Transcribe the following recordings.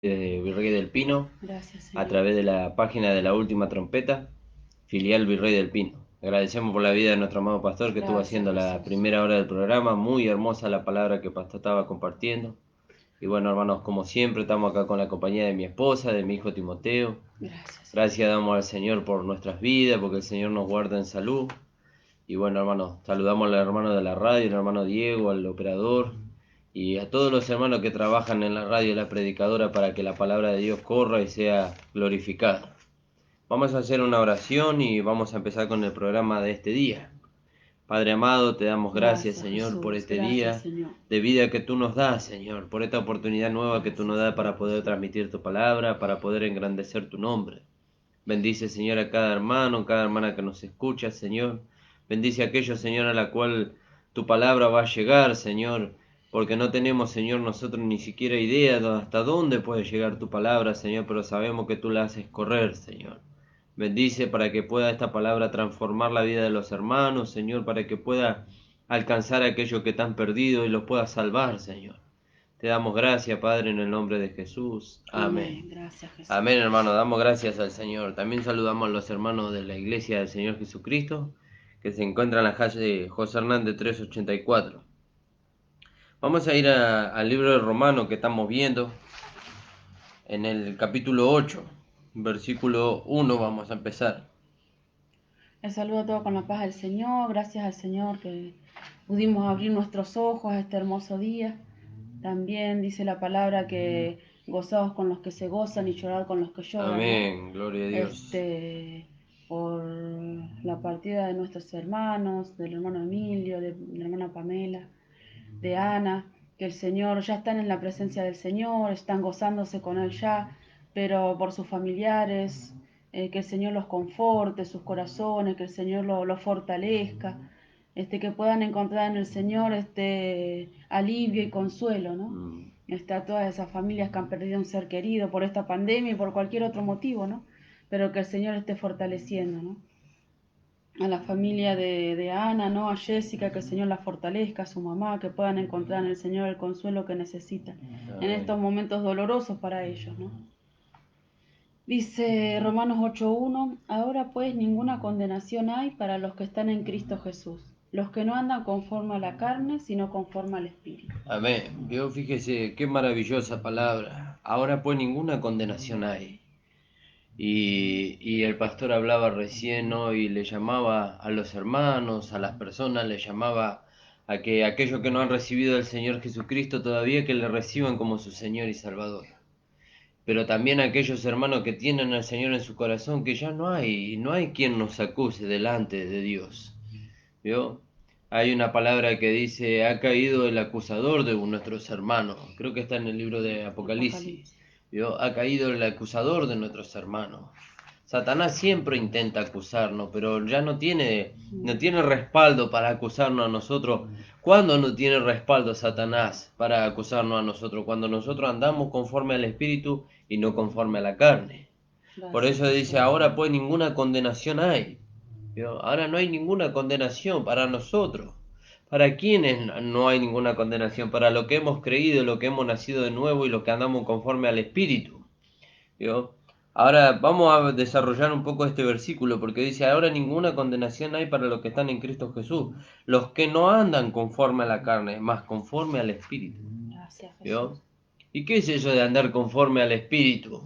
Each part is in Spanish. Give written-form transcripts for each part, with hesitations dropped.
de Virrey del Pino, Gracias, a Señor. través de la página de La Última Trompeta, filial Virrey del Pino. Agradecemos por la vida de nuestro amado pastor que estuvo Gracias, haciendo la Jesús. primera hora del programa. Muy hermosa la palabra que el pastor estaba compartiendo. Y bueno, hermanos, como siempre, estamos acá con la compañía de mi esposa, de mi hijo Timoteo. Gracias, Señor. Gracias damos al Señor por nuestras vidas, porque el Señor nos guarda en salud. Y bueno, hermanos, saludamos al hermano de la radio, al hermano Diego, al operador y a todos los hermanos que trabajan en la radio y la predicadora para que la palabra de Dios corra y sea glorificada. Vamos a hacer una oración y vamos a empezar con el programa de este día. Padre amado, te damos gracias, Gracias, Señor, por Jesús. este Gracias, día Señor. de vida que tú nos das, Señor, por esta oportunidad nueva que tú nos Gracias, das para Señor poder Jesús. transmitir tu palabra, para poder engrandecer tu nombre. Bendice, Señor, a cada hermano, cada hermana que nos escucha, Señor. Bendice a aquellos, Señor, a la cual tu palabra va a llegar, Señor, porque no tenemos, Señor, nosotros ni siquiera idea de hasta dónde puede llegar tu palabra, Señor, pero sabemos que tú la haces correr, Señor. Bendice para que pueda esta palabra transformar la vida de los hermanos, Señor, para que pueda alcanzar a aquellos que están perdidos y los pueda salvar, Señor. Te damos gracias, Padre, en el nombre de Jesús. Amén. Amén. Gracias, Amén, Jesús. hermano, damos gracias al Señor. También saludamos a los hermanos de la Iglesia del Señor Jesucristo, que se encuentran en la calle José Hernández 384. Vamos a ir al libro de Romano que estamos viendo, en el capítulo 8, versículo 1 vamos a empezar. Les saludo a todos con la paz del Señor. Gracias al Señor que pudimos abrir nuestros ojos a este hermoso día. También dice la palabra que gozados con los que se gozan y llorar con los que lloran, ¿no? Amén, gloria a Dios. Este, por la partida de nuestros hermanos, del hermano Emilio, de la hermana Pamela, de Ana, que el Señor ya están en la presencia del Señor, están gozándose con Él ya, pero por sus familiares, que el Señor los conforte, sus corazones, que el Señor los fortalezca, que puedan encontrar en el Señor este alivio y consuelo, ¿no? Mm, A todas esas familias que han perdido un ser querido por esta pandemia y por cualquier otro motivo, ¿no? Pero que el Señor esté fortaleciendo, ¿no? A la familia de Ana, ¿no? A Jessica, que el Señor la fortalezca, a su mamá, que puedan encontrar en el Señor el consuelo que necesitan en estos amén. momentos dolorosos para ellos, ¿no? Dice Romanos 8:1, ahora pues ninguna condenación hay para los que están en Cristo Jesús, los que no andan conforme a la carne, sino conforme al Espíritu. Amén. Vio, fíjese qué maravillosa palabra. Ahora pues ninguna condenación hay. Y el pastor hablaba recién, ¿no? Y le llamaba a los hermanos, a las personas, le llamaba a que aquellos que no han recibido al Señor Jesucristo todavía que le reciban como su Señor y Salvador. Pero también a aquellos hermanos que tienen al Señor en su corazón, que ya no hay quien nos acuse delante de Dios. ¿Vio? Hay una palabra que dice, ha caído el acusador de nuestros hermanos. Creo que está en el libro de Apocalipsis. Apocalipsis. ¿Vio? Ha caído el acusador de nuestros hermanos. Satanás siempre intenta acusarnos, pero ya no tiene respaldo para acusarnos a nosotros. ¿Cuándo no tiene respaldo Satanás para acusarnos a nosotros? Cuando nosotros andamos conforme al Espíritu y no conforme a la carne. Por Gracias, eso dice, Jesús. ahora pues ninguna condenación hay. ¿Vio? Ahora no hay ninguna condenación para nosotros. ¿Para quiénes no hay ninguna condenación? Para lo que hemos creído, lo que hemos nacido de nuevo y lo que andamos conforme al Espíritu. ¿Vio? Ahora vamos a desarrollar un poco este versículo porque dice, ahora ninguna condenación hay para los que están en Cristo Jesús, los que no andan conforme a la carne, más conforme al Espíritu. Gracias, ¿Vio? Jesús. ¿Y qué es eso de andar conforme al Espíritu?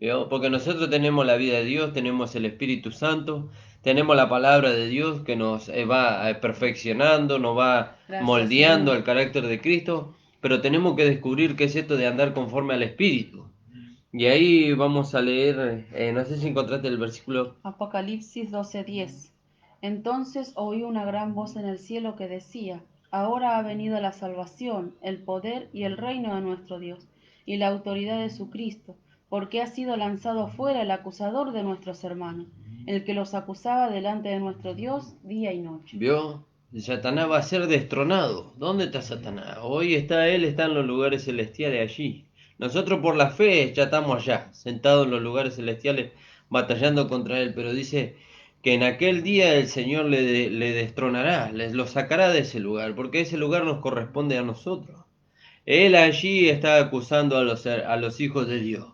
¿Vio? Porque nosotros tenemos la vida de Dios, tenemos el Espíritu Santo, tenemos la palabra de Dios que nos va perfeccionando, nos va Gracias, moldeando Señor. al carácter de Cristo, pero tenemos que descubrir qué es esto de andar conforme al Espíritu. Y ahí vamos a leer, no sé si encontraste el versículo. Apocalipsis 12:10. Entonces oí una gran voz en el cielo que decía, ahora ha venido la salvación, el poder y el reino de nuestro Dios, y la autoridad de su Cristo, porque ha sido lanzado fuera el acusador de nuestros hermanos, el que los acusaba delante de nuestro Dios día y noche. ¿Vio? Satanás va a ser destronado. ¿Dónde está Satanás? Hoy está en los lugares celestiales allí. Nosotros por la fe ya estamos allá, sentados en los lugares celestiales, batallando contra él. Pero dice que en aquel día el Señor le destronará, lo sacará de ese lugar, porque ese lugar nos corresponde a nosotros. Él allí está acusando a los hijos de Dios,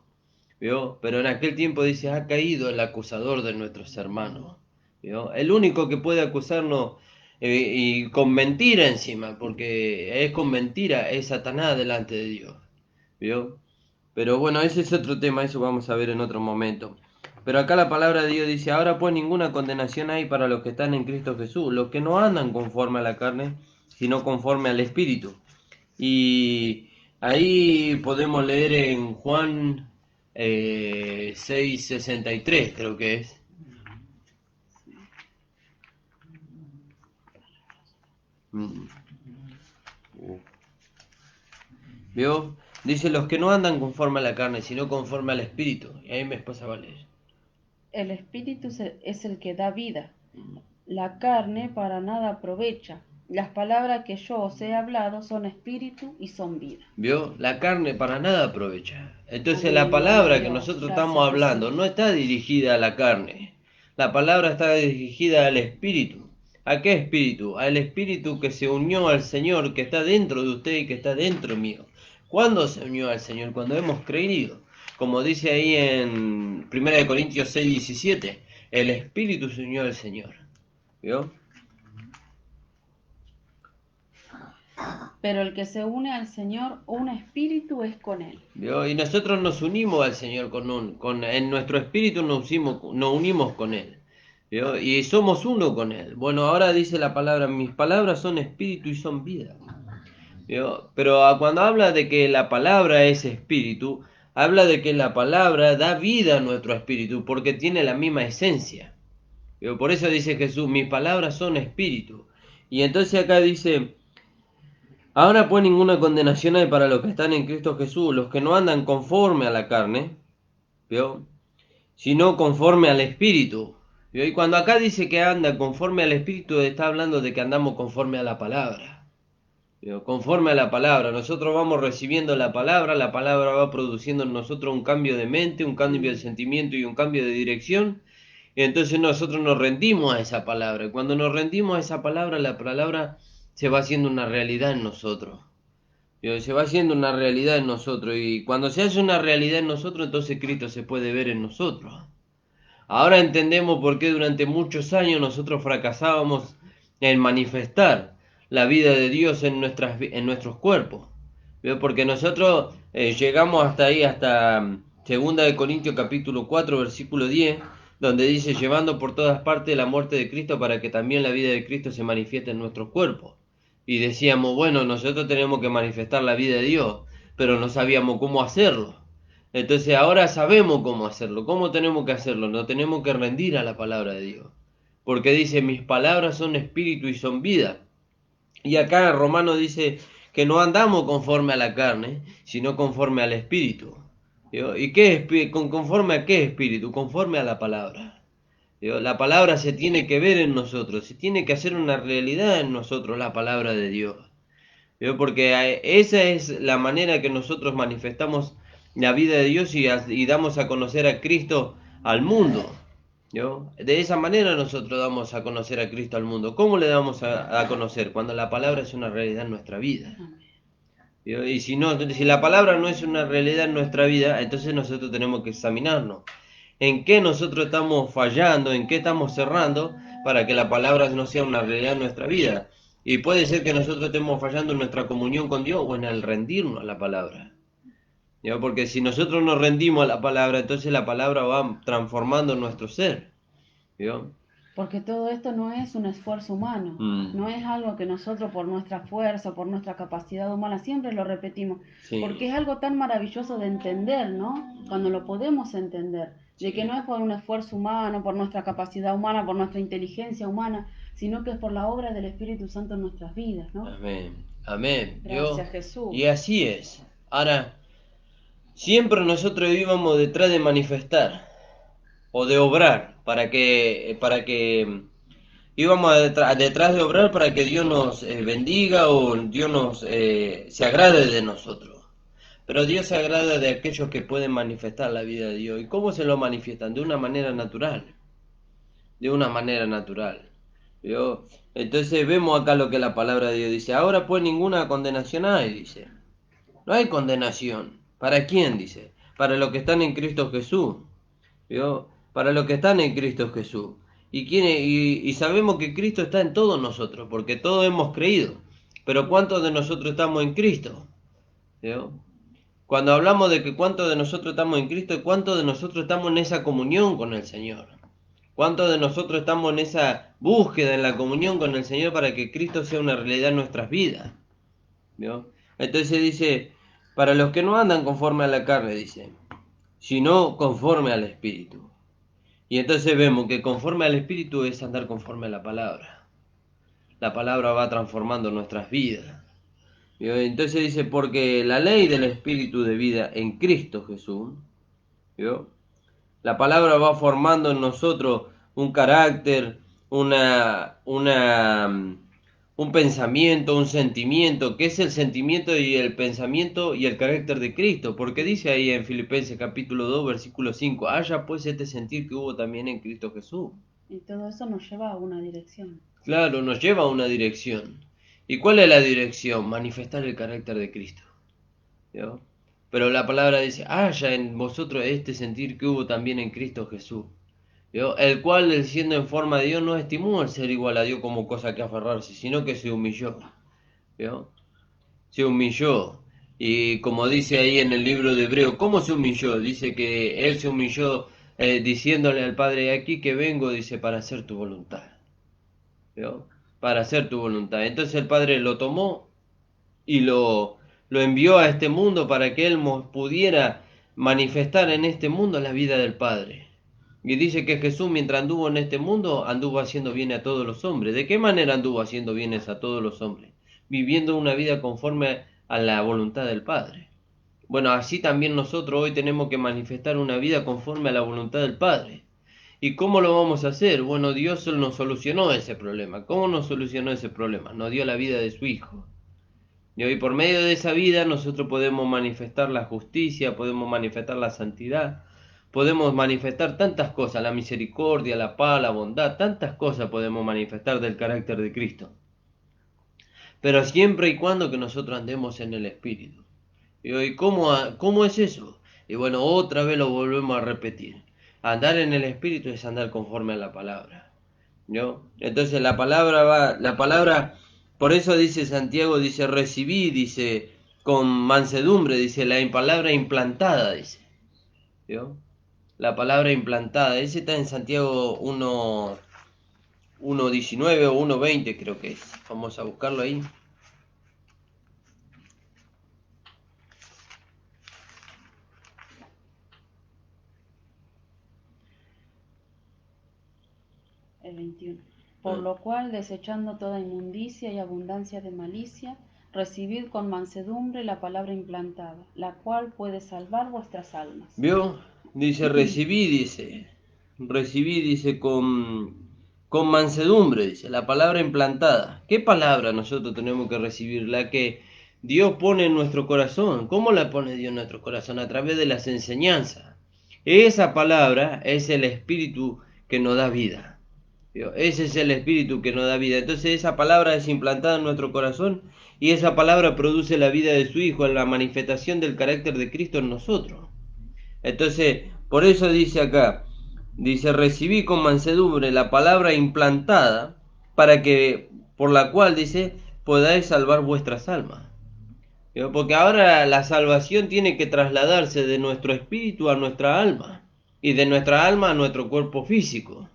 ¿vio? Pero en aquel tiempo dice, ha caído el acusador de nuestros hermanos, ¿vio? El único que puede acusarnos y con mentira encima, porque es con mentira, es Satanás delante de Dios, ¿vio? Pero bueno, ese es otro tema, eso vamos a ver en otro momento. Pero acá la palabra de Dios dice, ahora pues ninguna condenación hay para los que están en Cristo Jesús, los que no andan conforme a la carne, sino conforme al Espíritu. Y ahí podemos leer en Juan 6:63, creo que es. Mm. ¿Vio? Dice, los que no andan conforme a la carne, sino conforme al Espíritu. Y ahí mi esposa va a leer. El espíritu es el que da vida. La carne para nada aprovecha. Las palabras que yo os he hablado son espíritu y son vida. ¿Vio? La carne para nada aprovecha. Entonces la Amén, gloria a palabra que Dios. nosotros estamos Gracias, hablando Jesús. no está dirigida a la carne. La palabra está dirigida al Espíritu. ¿A qué Espíritu? Al Espíritu que se unió al Señor, que está dentro de usted y que está dentro mío. ¿Cuándo se unió al Señor? Cuando hemos creído. Como dice ahí en 1 Corintios 6:17, el Espíritu se unió al Señor. ¿Vio? Pero el que se une al Señor, un espíritu es con él. ¿Vio? Y nosotros nos unimos al Señor en nuestro espíritu nos unimos con Él. ¿Vio? Y somos uno con Él. Bueno, ahora dice la palabra, mis palabras son espíritu y son vida. ¿Vio? Pero cuando habla de que la palabra es espíritu, habla de que la palabra da vida a nuestro espíritu porque tiene la misma esencia. ¿Vio? Por eso dice Jesús, mis palabras son espíritu. Y entonces acá dice, ahora pues ninguna condenación hay para los que están en Cristo Jesús, los que no andan conforme a la carne, ¿vio? Sino conforme al Espíritu. ¿Vio? Y cuando acá dice que anda conforme al Espíritu, está hablando de que andamos conforme a la palabra. ¿Vio? Conforme a la palabra. Nosotros vamos recibiendo la palabra va produciendo en nosotros un cambio de mente, un cambio de sentimiento y un cambio de dirección. Y entonces nosotros nos rendimos a esa palabra. Y cuando nos rendimos a esa palabra, la palabra se va haciendo una realidad en nosotros. Se va haciendo una realidad en nosotros. Y cuando se hace una realidad en nosotros, entonces Cristo se puede ver en nosotros. Ahora entendemos por qué durante muchos años nosotros fracasábamos en manifestar la vida de Dios en nuestros cuerpos. Porque nosotros llegamos hasta ahí, hasta 2 Corintios capítulo 4, versículo 10, donde dice, llevando por todas partes la muerte de Cristo para que también la vida de Cristo se manifieste en nuestros cuerpos. Y decíamos, bueno, nosotros tenemos que manifestar la vida de Dios, pero no sabíamos cómo hacerlo. Entonces ahora sabemos cómo hacerlo, cómo tenemos que hacerlo, nos tenemos que rendir a la palabra de Dios. Porque dice, mis palabras son espíritu y son vida. Y acá Romano dice que no andamos conforme a la carne, sino conforme al espíritu. ¿Digo? ¿Y conforme a qué espíritu? Conforme a la palabra. ¿Digo? La palabra se tiene que ver en nosotros, se tiene que hacer una realidad en nosotros la palabra de Dios. ¿Vio? Porque esa es la manera que nosotros manifestamos la vida de Dios y damos a conocer a Cristo al mundo. ¿Vio? De esa manera nosotros damos a conocer a Cristo al mundo. ¿Cómo le damos a conocer? Cuando la palabra es una realidad en nuestra vida. ¿Vio? Y si no, si la palabra no es una realidad en nuestra vida, entonces nosotros tenemos que examinarnos. ¿En qué nosotros estamos fallando? ¿En qué estamos cerrando? Para que la palabra no sea una realidad en nuestra vida. Y puede ser que nosotros estemos fallando en nuestra comunión con Dios o en el rendirnos a la palabra. ¿Ya? Porque si nosotros nos rendimos a la palabra, entonces la palabra va transformando nuestro ser. ¿Ya? Porque todo esto no es un esfuerzo humano, no es algo que nosotros por nuestra fuerza, por nuestra capacidad humana, siempre lo repetimos, Sí. porque es algo tan maravilloso de entender, ¿no? Cuando lo podemos entender, de que no es por un esfuerzo humano, por nuestra capacidad humana, por nuestra inteligencia humana, sino que es por la obra del Espíritu Santo en nuestras vidas, ¿no? Amén. Amén. Gracias, Jesús. Y así es. Ahora, siempre nosotros íbamos detrás de manifestar o de obrar para que íbamos detrás de obrar para que Dios nos bendiga o Dios se agrade de nosotros. Pero Dios se agrada de aquellos que pueden manifestar la vida de Dios. ¿Y cómo se lo manifiestan? De una manera natural. De una manera natural. Entonces vemos acá lo que la palabra de Dios dice. Ahora pues ninguna condenación hay, dice. No hay condenación. ¿Para quién? Dice. Para los que están en Cristo Jesús. ¿Vio? Para los que están en Cristo Jesús. Y sabemos que Cristo está en todos nosotros, porque todos hemos creído. Pero ¿cuántos de nosotros estamos en Cristo? ¿Vio? Cuando hablamos de que cuántos de nosotros estamos en Cristo, ¿cuántos de nosotros estamos en esa comunión con el Señor? ¿Cuántos de nosotros estamos en esa búsqueda, en la comunión con el Señor para que Cristo sea una realidad en nuestras vidas? ¿Vio? Entonces dice, para los que no andan conforme a la carne, dice, sino conforme al Espíritu. Y entonces vemos que conforme al Espíritu es andar conforme a la palabra. La palabra va transformando nuestras vidas. ¿Vio? Entonces dice, porque la ley del Espíritu de vida en Cristo Jesús, ¿vio? La palabra va formando en nosotros un carácter, un pensamiento, un sentimiento, que es el sentimiento y el pensamiento y el carácter de Cristo, porque dice ahí en Filipenses capítulo 2, versículo 5, haya pues este sentir que hubo también en Cristo Jesús. Y todo eso nos lleva a una dirección. Claro, nos lleva a una dirección. ¿Y cuál es la dirección? Manifestar el carácter de Cristo. ¿Vio? Pero la palabra dice, haya en vosotros este sentir que hubo también en Cristo Jesús. ¿Vio? El cual, siendo en forma de Dios, no estimó el ser igual a Dios como cosa que aferrarse, sino que se humilló. ¿Vio? Se humilló. Y como dice ahí en el libro de Hebreo, ¿cómo se humilló? Dice que él se humilló diciéndole al Padre, aquí que vengo, dice, para hacer tu voluntad. ¿Vio? Para hacer tu voluntad. Entonces el Padre lo tomó y lo envió a este mundo para que él pudiera manifestar en este mundo la vida del Padre. Y dice que Jesús, mientras anduvo en este mundo, anduvo haciendo bien a todos los hombres. ¿De qué manera anduvo haciendo bienes a todos los hombres? Viviendo una vida conforme a la voluntad del Padre. Bueno, así también nosotros hoy tenemos que manifestar una vida conforme a la voluntad del Padre. ¿Y cómo lo vamos a hacer? Bueno, Dios nos solucionó ese problema. ¿Cómo nos solucionó ese problema? Nos dio la vida de su Hijo. Y hoy por medio de esa vida nosotros podemos manifestar la justicia, podemos manifestar la santidad, podemos manifestar tantas cosas, la misericordia, la paz, la bondad, tantas cosas podemos manifestar del carácter de Cristo. Pero siempre y cuando que nosotros andemos en el Espíritu. Y hoy, ¿cómo es eso? Y bueno, otra vez lo volvemos a repetir. Andar en el Espíritu es andar conforme a la palabra. ¿No? Entonces la palabra, por eso dice Santiago, dice recibí, dice con mansedumbre, dice la palabra implantada, dice. ¿Vio? La palabra implantada, ese está en Santiago 1:19 o 1:20 creo que es. Vamos a buscarlo ahí. El 21. Por lo cual, desechando toda inmundicia y abundancia de malicia, recibid con mansedumbre la palabra implantada, la cual puede salvar vuestras almas. ¿Vio? Dice recibí, dice con mansedumbre, dice la palabra implantada. ¿Qué palabra nosotros tenemos que recibir? La que Dios pone en nuestro corazón. ¿Cómo la pone Dios en nuestro corazón? A través de las enseñanzas. Esa palabra es el espíritu que nos da vida. Ese es el espíritu que nos da vida. Entonces esa palabra es implantada en nuestro corazón y esa palabra produce la vida de su Hijo, la manifestación del carácter de Cristo en nosotros. Entonces, por eso dice acá, dice, recibí con mansedumbre la palabra implantada para que, por la cual, dice, podáis salvar vuestras almas. Porque ahora la salvación tiene que trasladarse de nuestro espíritu a nuestra alma y de nuestra alma a nuestro cuerpo físico.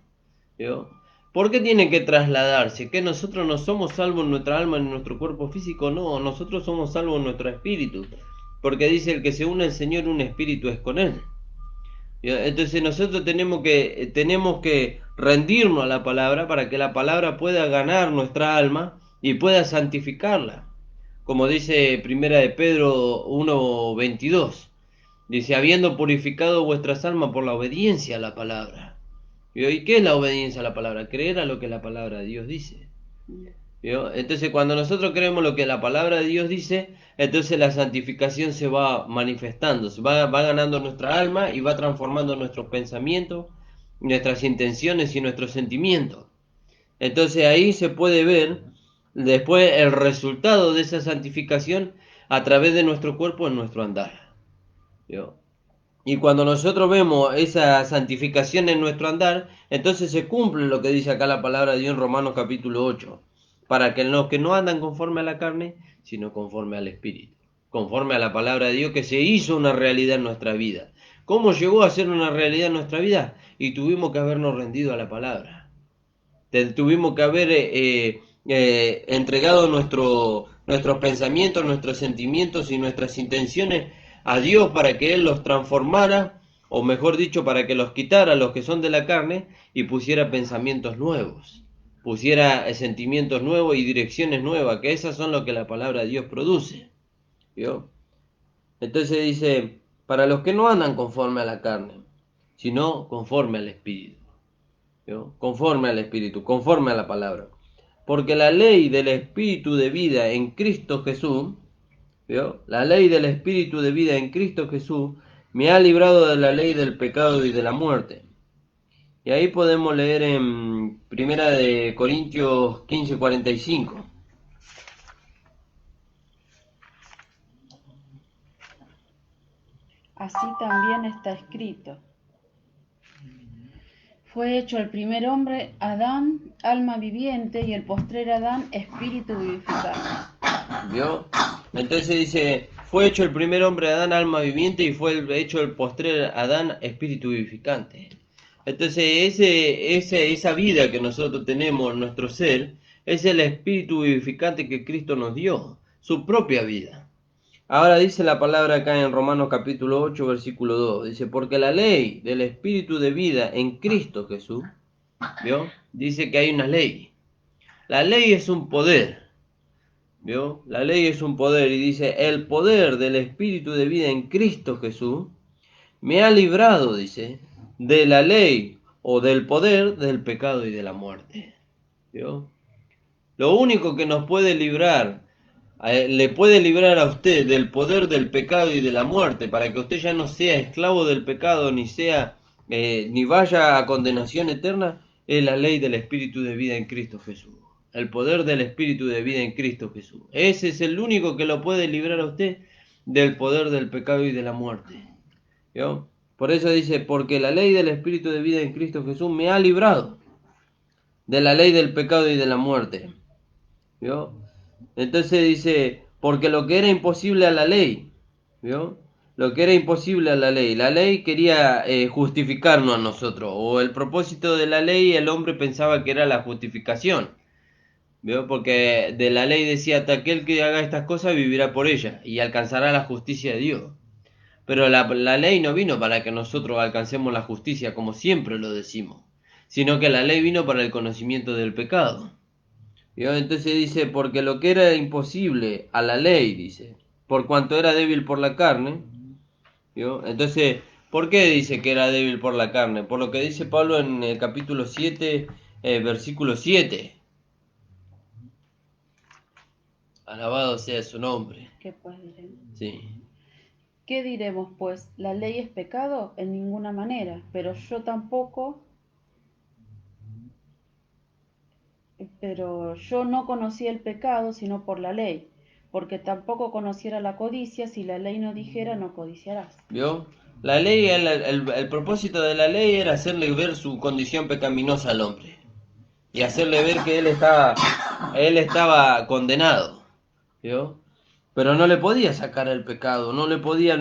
¿Por qué tiene que trasladarse? ¿Que nosotros no somos salvos en nuestra alma, en nuestro cuerpo físico? No, nosotros somos salvos en nuestro espíritu. Porque dice el que se une al Señor, un espíritu es con Él. Entonces nosotros tenemos que rendirnos a la palabra para que la palabra pueda ganar nuestra alma y pueda santificarla. Como dice Primera de Pedro 1:22. Dice, habiendo purificado vuestras almas por la obediencia a la palabra. ¿Y qué es la obediencia a la palabra? Creer a lo que la palabra de Dios dice. Entonces cuando nosotros creemos lo que la palabra de Dios dice, entonces la santificación se va manifestando, se va ganando nuestra alma y va transformando nuestros pensamientos, nuestras intenciones y nuestros sentimientos. Entonces ahí se puede ver después el resultado de esa santificación a través de nuestro cuerpo en nuestro andar. ¿Vio? Y cuando nosotros vemos esa santificación en nuestro andar, entonces se cumple lo que dice acá la palabra de Dios en Romanos capítulo 8, para que los que no andan conforme a la carne, sino conforme al Espíritu, conforme a la palabra de Dios que se hizo una realidad en nuestra vida. ¿Cómo llegó a ser una realidad en nuestra vida? Y tuvimos que habernos rendido a la palabra. Tuvimos que haber entregado nuestros pensamientos, nuestros sentimientos y nuestras intenciones a Dios para que Él los transformara, o mejor dicho, para que los quitara los que son de la carne y pusiera pensamientos nuevos, pusiera sentimientos nuevos y direcciones nuevas, que esas son lo que la palabra de Dios produce. ¿Vio? Entonces dice, para los que no andan conforme a la carne, sino conforme al Espíritu. ¿Vio? Conforme al Espíritu, conforme a la palabra. Porque la ley del Espíritu de vida en Cristo Jesús, ¿vio? La ley del Espíritu de vida en Cristo Jesús me ha librado de la ley del pecado y de la muerte. Y ahí podemos leer en Primera de Corintios 15:45. Así también está escrito. Fue hecho el primer hombre, Adán, alma viviente, y el postrer Adán, espíritu vivificante. ¿Vio? Entonces dice, fue hecho el primer hombre Adán, alma viviente, y fue hecho el postrer Adán, espíritu vivificante. Entonces esa vida que nosotros tenemos en nuestro ser es el espíritu vivificante que Cristo nos dio, su propia vida. Ahora dice la palabra acá en Romanos capítulo 8, versículo 2, dice, porque la ley del espíritu de vida en Cristo Jesús, ¿vio? Dice que hay una ley. La ley es un poder, ¿vio? La ley es un poder y dice, el poder del espíritu de vida en Cristo Jesús me ha librado, dice, de la ley o del poder del pecado y de la muerte. ¿Vio? Lo único que nos puede librar, le puede librar a usted del poder del pecado y de la muerte, para que usted ya no sea esclavo del pecado, ni sea, ni vaya a condenación eterna, es la ley del Espíritu de vida en Cristo Jesús. El poder del Espíritu de vida en Cristo Jesús. Ese es el único que lo puede librar a usted del poder del pecado y de la muerte. ¿Vio? Por eso dice, porque la ley del Espíritu de vida en Cristo Jesús me ha librado de la ley del pecado y de la muerte. ¿Vio? Entonces dice, porque lo que era imposible a la ley, ¿vio? Lo que era imposible a la ley quería justificarnos a nosotros, o el propósito de la ley el hombre pensaba que era la justificación, ¿vio? Porque de la ley decía, hasta aquel que haga estas cosas vivirá por ellas y alcanzará la justicia de Dios. Pero la ley no vino para que nosotros alcancemos la justicia, como siempre lo decimos, sino que la ley vino para el conocimiento del pecado. ¿Vio? Entonces dice, porque lo que era imposible a la ley, dice, por cuanto era débil por la carne, ¿vio? Entonces, ¿por qué dice que era débil por la carne? Por lo que dice Pablo en el capítulo 7, versículo 7. Alabado sea su nombre. ¿Qué pues diremos? Sí. ¿Qué diremos pues? ¿La ley es pecado? En ninguna manera, pero yo no conocía el pecado sino por la ley, porque tampoco conociera la codicia, si la ley no dijera no codiciarás. ¿Vio? La ley, el propósito de la ley era hacerle ver su condición pecaminosa al hombre y hacerle ver que él estaba condenado, ¿vio? Pero no le podía sacar el pecado, no lo podía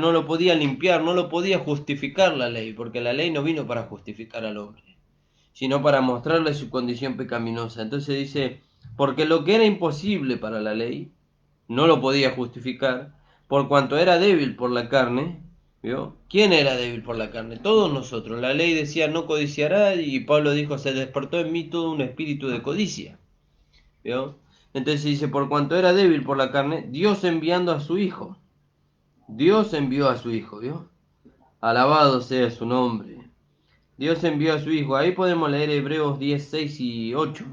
limpiar, no lo podía justificar la ley, porque la ley no vino para justificar al hombre, sino para mostrarle su condición pecaminosa. Entonces dice, porque lo que era imposible para la ley, no lo podía justificar, por cuanto era débil por la carne, ¿vio? ¿Quién era débil por la carne? Todos nosotros. La ley decía no codiciará y Pablo dijo, se despertó en mí todo un espíritu de codicia, ¿vio? Entonces dice, por cuanto era débil por la carne, Dios enviando a su Hijo. Dios envió a su Hijo, ¿vio? Alabado sea su nombre. Dios envió a su Hijo. Ahí podemos leer Hebreos 10, 6 y 8.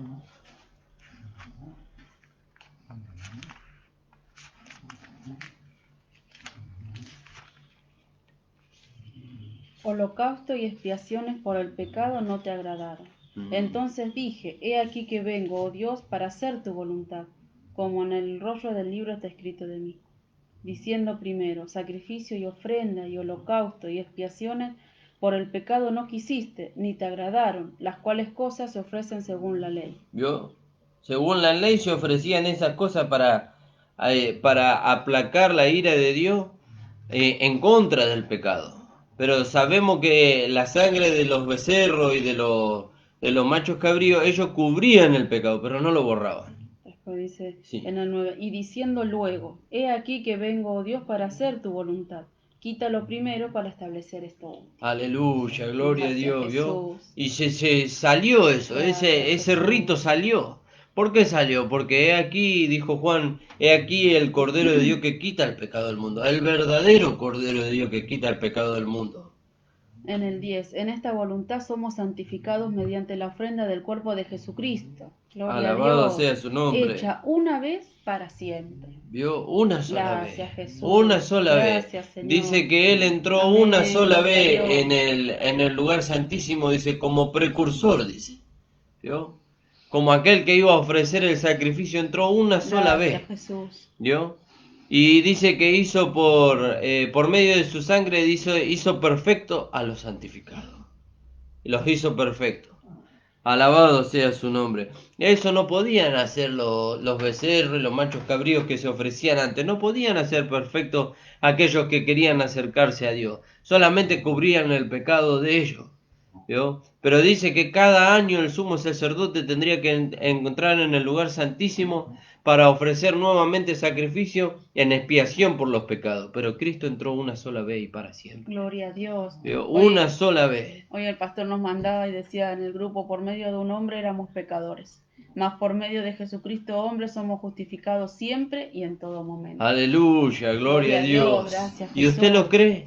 Holocausto y expiaciones por el pecado no te agradaron. Entonces dije, he aquí que vengo, oh Dios, para hacer tu voluntad, como en el rollo del libro está escrito de mí. diciendo primero, sacrificio y ofrenda y holocausto y expiaciones por el pecado no quisiste, ni te agradaron, las cuales cosas se ofrecen según la ley. ¿Vio? Según la ley se ofrecían esas cosas para aplacar la ira de Dios en contra del pecado. Pero sabemos que la sangre de los becerros y de los machos cabríos, ellos cubrían el pecado, pero no lo borraban. Después dice Sí. en el 9, y diciendo luego, he aquí que vengo, oh Dios, para hacer tu voluntad. Quítalo primero para establecer esto último. Aleluya, gloria a Gracias, Dios, ¿vio? Jesús. Y se salió eso, Gracias, ese Jesús. rito salió. ¿Por qué salió? Porque he aquí, dijo Juan, he aquí el Cordero de Dios que quita el pecado del mundo, el verdadero Cordero de Dios que quita el pecado del mundo. En el 10, en esta voluntad somos santificados mediante la ofrenda del cuerpo de Jesucristo. Gloria Alabado a Dios. sea su nombre. Hecha una vez para siempre. ¿Vio? Una sola Gracias, vez. Jesús. Una sola Gracias, vez. Señor. Dice que Él entró Amén, una sola gloria a vez Dios. en el lugar santísimo, dice, como precursor, dice. ¿Vio? Como aquel que iba a ofrecer el sacrificio, entró una sola vez. Gracias, Jesús. ¿Vio? Y dice que hizo por medio de su sangre, hizo perfecto a los santificados. Los hizo perfectos. Alabado sea su nombre. Eso no podían hacer los becerros y los machos cabríos que se ofrecían antes. No podían hacer perfectos aquellos que querían acercarse a Dios. Solamente cubrían el pecado de ellos. ¿Vio? Pero dice que cada año el sumo sacerdote tendría que entrar en el lugar santísimo para ofrecer nuevamente sacrificio en expiación por los pecados. Pero Cristo entró una sola vez y para siempre. Gloria a Dios. ¿Vio? Hoy, Una sola vez. hoy el pastor nos mandaba y decía en el grupo, por medio de un hombre éramos pecadores, mas por medio de Jesucristo hombre somos justificados siempre y en todo momento. Aleluya, gloria a Dios. Gracias, ¿Y usted Jesús. lo cree?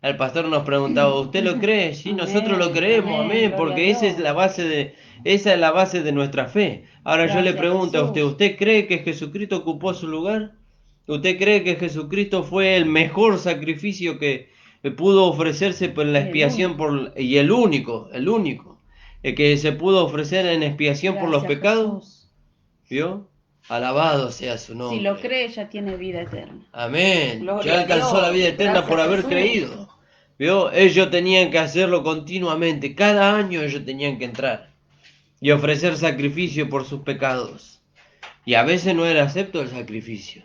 El pastor nos preguntaba, ¿usted lo cree? Sí, Amén, nosotros lo creemos, amén, amén, gloria porque a esa es Dios. esa es la base de nuestra fe. Ahora yo le Gracias, pregunto a usted, Jesús. ¿usted cree que Jesucristo ocupó su lugar? ¿Usted cree que Jesucristo fue el mejor sacrificio que pudo ofrecerse por la El expiación único. y el único, que se pudo ofrecer en expiación por los Gracias, pecados? Jesús. ¿Vio? Alabado sea su nombre. Si lo cree, ya tiene vida eterna. Amén. Gloria Ya a alcanzó Dios. la vida eterna Gracias, por haber Jesús. creído. ¿Vio? Ellos tenían que hacerlo continuamente. Cada año ellos tenían que entrar y ofrecer sacrificio por sus pecados. Y a veces no era acepto el sacrificio.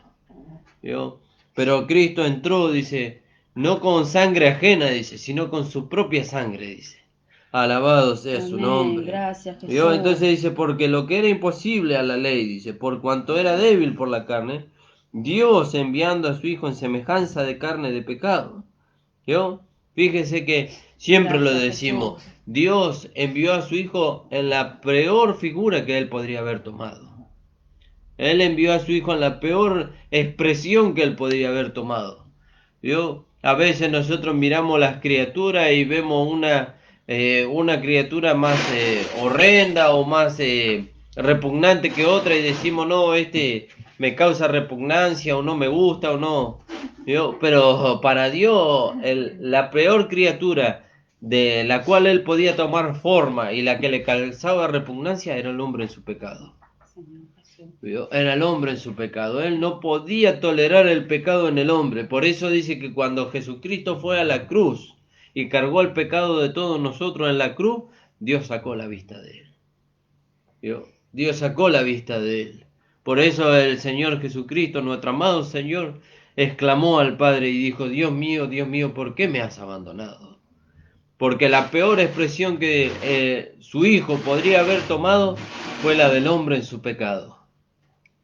¿Vio? Pero Cristo entró, dice, no con sangre ajena, dice, sino con su propia sangre, dice. Alabado sea su Amén. nombre. Gracias, Jesús. ¿Vio? Entonces dice, porque lo que era imposible a la ley, dice, por cuanto era débil por la carne, Dios enviando a su Hijo en semejanza de carne de pecado. ¿Vio? Fíjese que siempre lo Gracias, decimos, Jesús. Dios envió a su Hijo en la peor figura que él podría haber tomado. Él envió a su Hijo en la peor expresión que él podría haber tomado. ¿Vio? A veces nosotros miramos las criaturas y vemos una criatura más horrenda o más repugnante que otra y decimos, no, este me causa repugnancia o no me gusta o no. ¿Vio? Pero para Dios, la peor criatura de la cual él podía tomar forma y la que le causaba repugnancia era el hombre en su pecado. Señor Jesús. ¿Vio? Era el hombre en su pecado. Él no podía tolerar el pecado en el hombre. Por eso dice que cuando Jesucristo fue a la cruz y cargó el pecado de todos nosotros en la cruz, Dios sacó la vista de él. ¿Vio? Dios sacó la vista de él. Por eso el Señor Jesucristo, nuestro amado Señor, exclamó al Padre y dijo, Dios mío, ¿por qué me has abandonado? Porque la peor expresión que su Hijo podría haber tomado fue la del hombre en su pecado.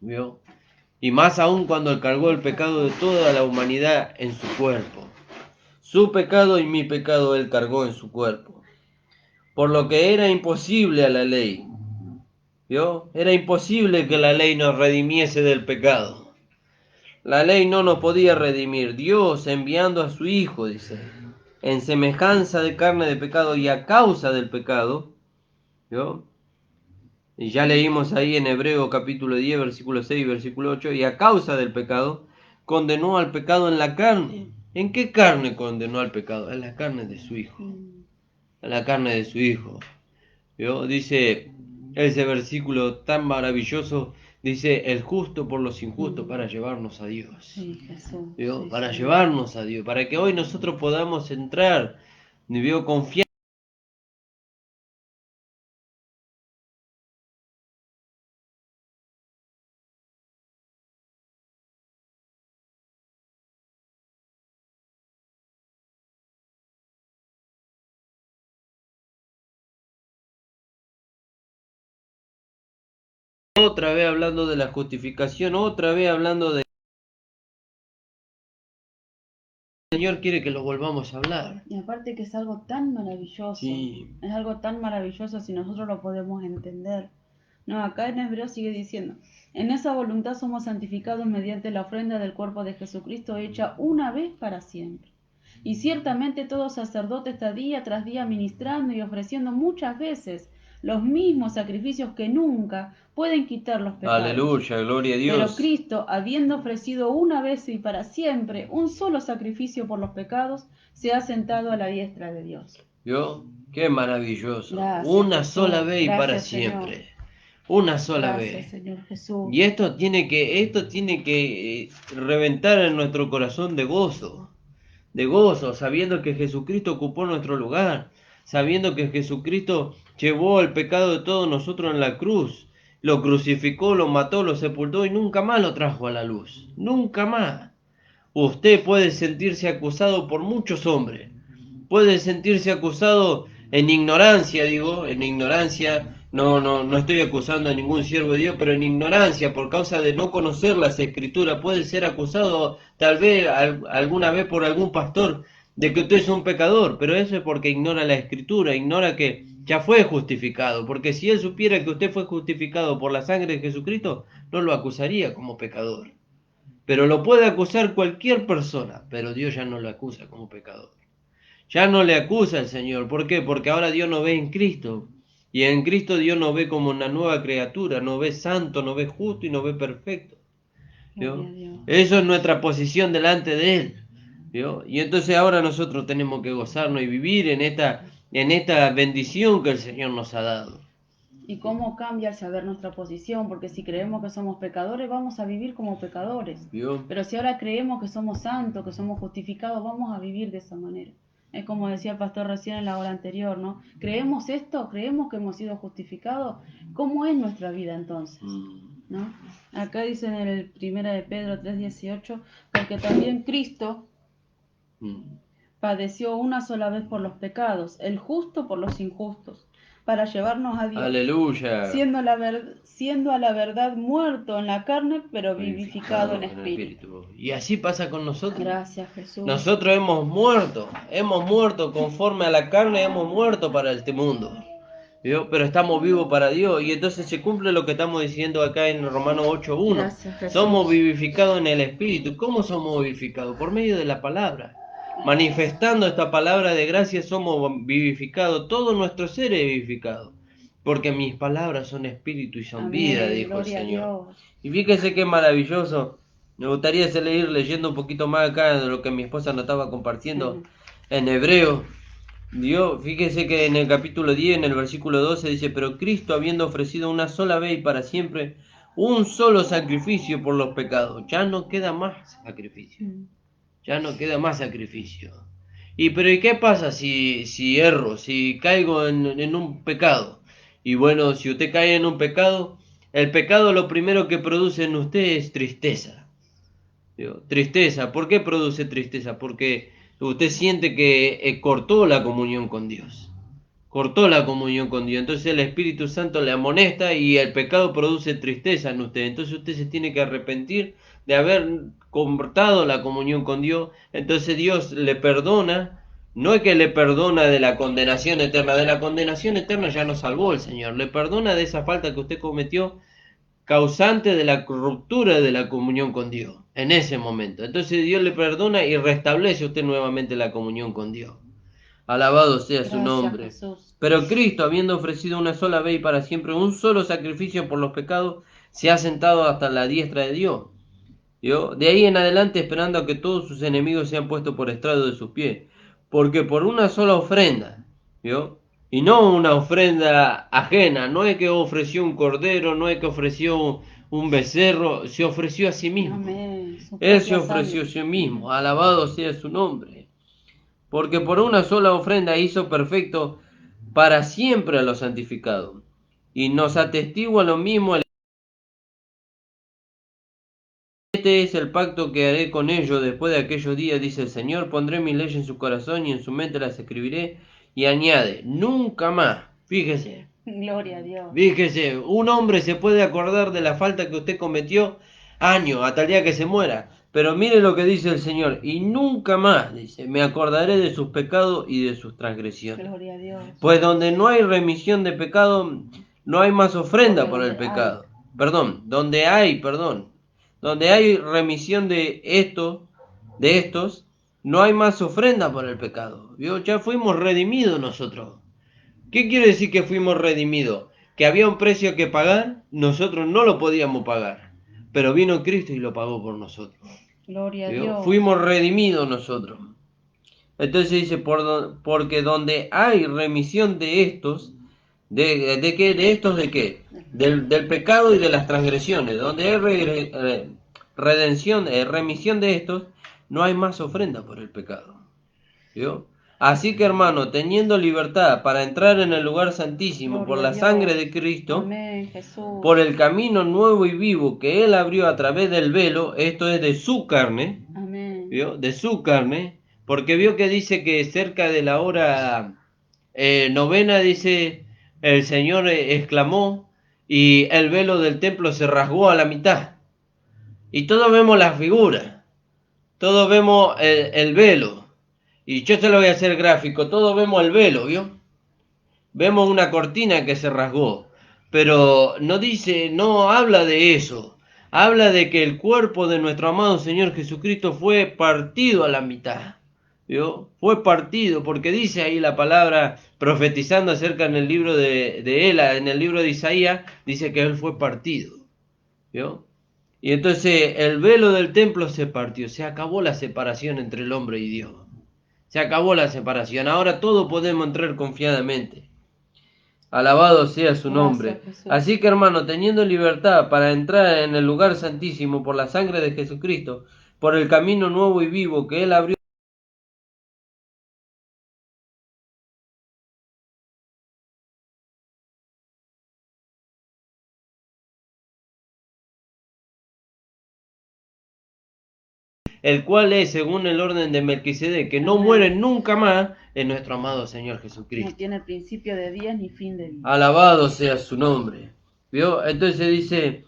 ¿Vio? Y más aún cuando él cargó el pecado de toda la humanidad en su cuerpo. Su pecado y mi pecado él cargó en su cuerpo. Por lo que era imposible a la ley. ¿Vio? Era imposible que la ley nos redimiese del pecado. La ley no nos podía redimir. Dios enviando a su Hijo, dice, en semejanza de carne de pecado y a causa del pecado. ¿Vio? Y ya leímos ahí en Hebreo capítulo 10, versículo 6 y versículo 8, y a causa del pecado, condenó al pecado en la carne. ¿En qué carne condenó al pecado? En la carne de su Hijo. En la carne de su Hijo. ¿Vio? Dice ese versículo tan maravilloso, Dice, el justo por los injustos para llevarnos a Dios. Sí, Jesús. ¿Vio? Sí, Para Señor. llevarnos a Dios, para que hoy nosotros podamos entrar, ¿vio? Confiar. Otra vez hablando de la justificación, otra vez hablando de... El Señor quiere que lo volvamos a hablar. Y aparte que es algo tan maravilloso, Sí. es algo tan maravilloso si nosotros lo podemos entender. No, acá en Hebreo sigue diciendo, en esa voluntad somos santificados mediante la ofrenda del cuerpo de Jesucristo hecha una vez para siempre. Y ciertamente todo sacerdote está día tras día ministrando y ofreciendo muchas veces los mismos sacrificios que nunca pueden quitar los pecados. Aleluya, gloria a Pero Dios. Cristo, habiendo ofrecido una vez y para siempre un solo sacrificio por los pecados, se ha sentado a la diestra de Dios. ¿Vio? Qué maravilloso. Gracias, Una Jesús. sola vez y para Gracias, Señor. siempre. Una sola Gracias, vez. Señor Jesús. Y esto tiene que reventar en nuestro corazón de gozo, sabiendo que Jesucristo ocupó nuestro lugar, sabiendo que Jesucristo llevó el pecado de todos nosotros en la cruz, lo crucificó, lo mató, lo sepultó y nunca más lo trajo a la luz, nunca más. Usted puede sentirse acusado por muchos hombres, puede sentirse acusado en ignorancia, en ignorancia. No estoy acusando a ningún siervo de Dios, pero en ignorancia, por causa de no conocer las escrituras, puede ser acusado tal vez alguna vez por algún pastor de que usted es un pecador, pero eso es porque ignora la escritura, ignora que ya fue justificado, porque si él supiera que usted fue justificado por la sangre de Jesucristo, no lo acusaría como pecador. Pero lo puede acusar cualquier persona, pero Dios ya no lo acusa como pecador. Ya no le acusa el Señor. ¿Por qué? Porque ahora Dios nos ve en Cristo. Y en Cristo Dios nos ve como una nueva criatura. Nos ve santo, nos ve justo y nos ve perfecto. ¿Vio? Eso es nuestra posición delante de Él. ¿Vio? Y entonces ahora nosotros tenemos que gozarnos y vivir en esta bendición que el Señor nos ha dado. ¿Y cómo cambia al saber nuestra posición? Porque si creemos que somos pecadores, vamos a vivir como pecadores. ¿Vio? Pero si ahora creemos que somos santos, que somos justificados, vamos a vivir de esa manera. Es como decía el pastor recién en la hora anterior, ¿no? ¿Creemos esto? ¿Creemos que hemos sido justificados? ¿Cómo es nuestra vida entonces? ¿No? Acá dice en el 1 de Pedro 3:18, porque también Cristo padeció una sola vez por los pecados, el justo por los injustos, para llevarnos a Dios. Aleluya. Siendo a la verdad muerto en la carne, pero vivificado en espíritu. Y así pasa con nosotros. Gracias, Jesús. Nosotros hemos muerto conforme a la carne, hemos muerto para este mundo. ¿Vio? Pero estamos vivos para Dios. Y entonces se cumple lo que estamos diciendo acá en Romanos 8:1. Somos vivificados en el Espíritu. ¿Cómo somos vivificados? Por medio de la palabra. Manifestando esta palabra de gracia somos vivificados. Todo nuestro ser es vivificado. Porque mis palabras son espíritu y son vida, dijo el Señor. Y fíjese qué maravilloso. Me gustaría seguir leyendo un poquito más acá de lo que mi esposa nos estaba compartiendo en Hebreo. Dios, fíjese que en el capítulo 10, en el versículo 12 dice, pero Cristo habiendo ofrecido una sola vez y para siempre un solo sacrificio por los pecados, ya no queda más sacrificio, ya no queda más sacrificio. ¿Y qué pasa si erro, si caigo en un pecado? Y bueno, si usted cae en un pecado, el pecado lo primero que produce en usted es tristeza. Tristeza, ¿por qué produce tristeza? Porque usted siente que cortó la comunión con Dios. Cortó la comunión con Dios. Entonces el Espíritu Santo le amonesta y el pecado produce tristeza en usted. Entonces usted se tiene que arrepentir de haber cortado la comunión con Dios. Entonces Dios le perdona. No es que le perdona de la condenación eterna. De la condenación eterna ya nos salvó el Señor. Le perdona de esa falta que usted cometió, causante de la ruptura de la comunión con Dios en ese momento. Entonces Dios le perdona y restablece usted nuevamente la comunión con Dios. Alabado sea su nombre. Jesús. Pero Cristo, habiendo ofrecido una sola vez y para siempre un solo sacrificio por los pecados, se ha sentado hasta la diestra de Dios. De ahí en adelante esperando a que todos sus enemigos sean puestos por estrado de sus pies. Porque por una sola ofrenda, y no una ofrenda ajena, no es que ofreció un cordero, no es que ofreció un becerro, se ofreció a sí mismo. Amén. Su Él se propia ofreció a sangre. sí mismo, alabado sea su nombre. Porque por una sola ofrenda hizo perfecto para siempre a los santificados. Y nos atestigua lo mismo. Este es el pacto que haré con ellos después de aquellos días, dice el Señor. Pondré mis leyes en su corazón y en su mente las escribiré. Y añade, nunca más. Fíjese, Gloria a Dios. fíjese, un hombre se puede acordar de la falta que usted cometió años, hasta el día que se muera. Pero mire lo que dice el Señor. Y nunca más, dice, me acordaré de sus pecados y de sus transgresiones. Gloria a Dios. Pues donde no hay remisión de pecado, no hay más ofrenda Porque por el donde hay, pecado. Donde hay remisión de estos, no hay más ofrenda por el pecado. ¿Vio? Ya fuimos redimidos nosotros. ¿Qué quiere decir que fuimos redimidos? Que había un precio que pagar, nosotros no lo podíamos pagar. Pero vino Cristo y lo pagó por nosotros. gloria a ¿Vio? Dios. Fuimos redimidos nosotros. Entonces dice, porque donde hay remisión de estos, ¿de qué? ¿De estos de qué? Del pecado y de las transgresiones. Donde hay redención, remisión de estos, no hay más ofrenda por el pecado. ¿Vio? Así que hermano, teniendo libertad para entrar en el lugar santísimo por Gloria a la sangre de Dios. Cristo, Amén, Jesús. por el camino nuevo y vivo que Él abrió a través del velo, esto es de su carne, Amén. ¿vio? De su carne, porque vio que dice que cerca de la hora novena, dice, el Señor exclamó y el velo del templo se rasgó a la mitad. Y todos vemos la figura, todos vemos el velo. Y yo se lo voy a hacer gráfico, todos vemos el velo, ¿vio? Vemos una cortina que se rasgó, pero no dice, no habla de eso. Habla de que el cuerpo de nuestro amado Señor Jesucristo fue partido a la mitad. ¿Vio? Fue partido, porque dice ahí la palabra profetizando acerca en el libro de Ela, en el libro de Isaías, dice que él fue partido. ¿Vio? Y entonces el velo del templo se partió, se acabó la separación entre el hombre y Dios. Se acabó la separación, ahora todos podemos entrar confiadamente. Alabado sea su Gracias, nombre. Jesús. Así que hermano, teniendo libertad para entrar en el lugar santísimo por la sangre de Jesucristo, por el camino nuevo y vivo que Él abrió, el cual es según el orden de Melquisedec, que no Amén. muere nunca más, en nuestro amado Señor No Jesucristo. tiene principio de días ni fin de vida. Alabado sea su nombre. ¿Vio? Entonces dice,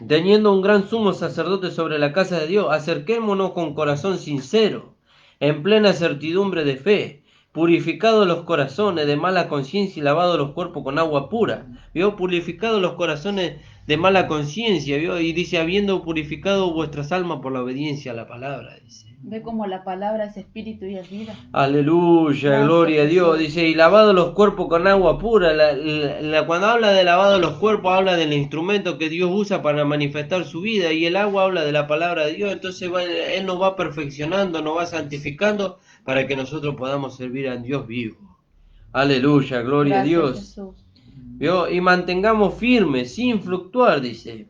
teniendo un gran sumo sacerdote sobre la casa de Dios, acerquémonos con corazón sincero, en plena certidumbre de fe, purificados los corazones de mala conciencia y lavados los cuerpos con agua pura. ¿Vio? Purificados los corazones de mala conciencia, ¿vio? Y dice, habiendo purificado vuestras almas por la obediencia a la palabra, dice. Ve como la palabra es espíritu y es vida. Aleluya, Gracias, gloria a Dios. Jesús. Dice, y lavado los cuerpos con agua pura. Cuando habla de lavado los cuerpos, habla del instrumento que Dios usa para manifestar su vida. Y el agua habla de la palabra de Dios. Entonces Él nos va perfeccionando, nos va santificando para que nosotros podamos servir a Dios vivo. Aleluya, gloria a Gracias, Dios. Jesús. ¿Vio? Y mantengamos firmes, sin fluctuar, dice,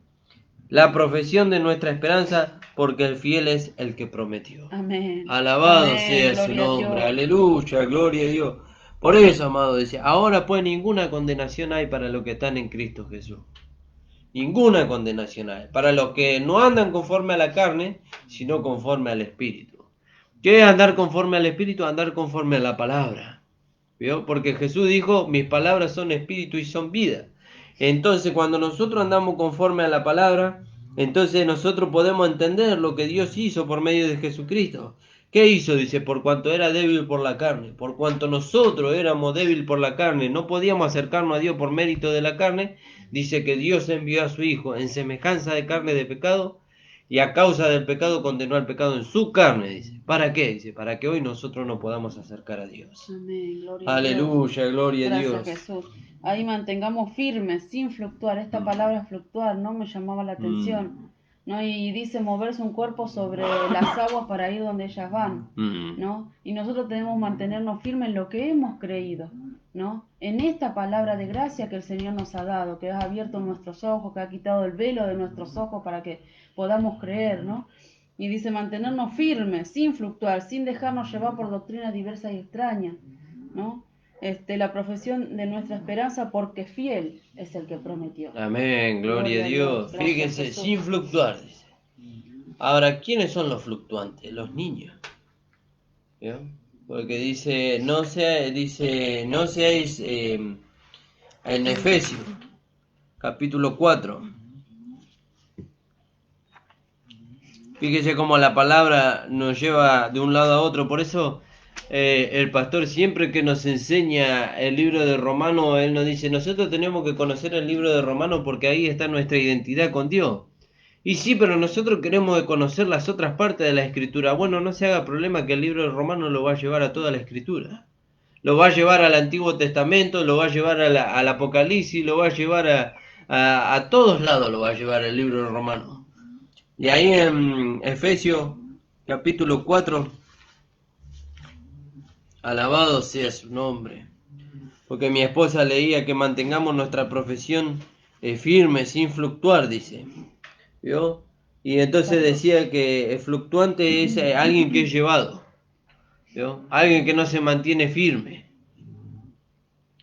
la profesión de nuestra esperanza, porque el fiel es el que prometió. Amén. Alabado Amén. sea su Gloria a nombre, Dios. aleluya, gloria a Dios. Por eso, amado, dice, ahora pues ninguna condenación hay para los que están en Cristo Jesús. Ninguna condenación hay. Para los que no andan conforme a la carne, sino conforme al Espíritu. ¿Qué es andar conforme al Espíritu? Andar conforme a la palabra. ¿Vio? Porque Jesús dijo, mis palabras son espíritu y son vida. Entonces, cuando nosotros andamos conforme a la palabra, entonces nosotros podemos entender lo que Dios hizo por medio de Jesucristo. ¿Qué hizo? Dice, por cuanto era débil por la carne, por cuanto nosotros éramos débil por la carne, no podíamos acercarnos a Dios por mérito de la carne, dice que Dios envió a su Hijo en semejanza de carne de pecado, y a causa del pecado condenó al pecado en su carne, dice. ¿Para qué? Dice, para que hoy nosotros nos podamos acercar a Dios. Amén. Gloria a Dios. Aleluya, gloria a Gracias, Dios. Jesús. Ahí mantengamos firmes, sin fluctuar. Esta palabra fluctuar no me llamaba la atención. ¿No? Y dice moverse un cuerpo sobre las aguas para ir donde ellas van. ¿No? Y nosotros tenemos que mantenernos firmes en lo que hemos creído. ¿no? En esta palabra de gracia que el Señor nos ha dado, que ha abierto nuestros ojos, que ha quitado el velo de nuestros ojos para que podamos creer, ¿no? Y dice mantenernos firmes, sin fluctuar, sin dejarnos llevar por doctrinas diversas y extrañas, ¿no? La profesión de nuestra esperanza, porque fiel es el que prometió. Amén, gloria a Dios. Gracias, Fíjense, Jesús. sin fluctuar, dice. Ahora, ¿quiénes son los fluctuantes? Los niños. ¿Vio? Porque dice, no seáis en Efesios, capítulo 4. Fíjese cómo la palabra nos lleva de un lado a otro. Por eso el pastor siempre que nos enseña el libro de Romano, él nos dice, nosotros tenemos que conocer el libro de Romano porque ahí está nuestra identidad con Dios. Y sí, pero nosotros queremos conocer las otras partes de la escritura. Bueno, no se haga problema que el libro de Romano lo va a llevar a toda la escritura. Lo va a llevar al Antiguo Testamento, lo va a llevar al Apocalipsis, lo va a llevar a todos lados, lo va a llevar el libro de Romano. Y ahí en Efesios capítulo 4, alabado sea su nombre. Porque mi esposa leía que mantengamos nuestra profesión firme, sin fluctuar, dice. ¿Vio? Y entonces decía que el fluctuante es alguien que es llevado. ¿Vio? Alguien que no se mantiene firme.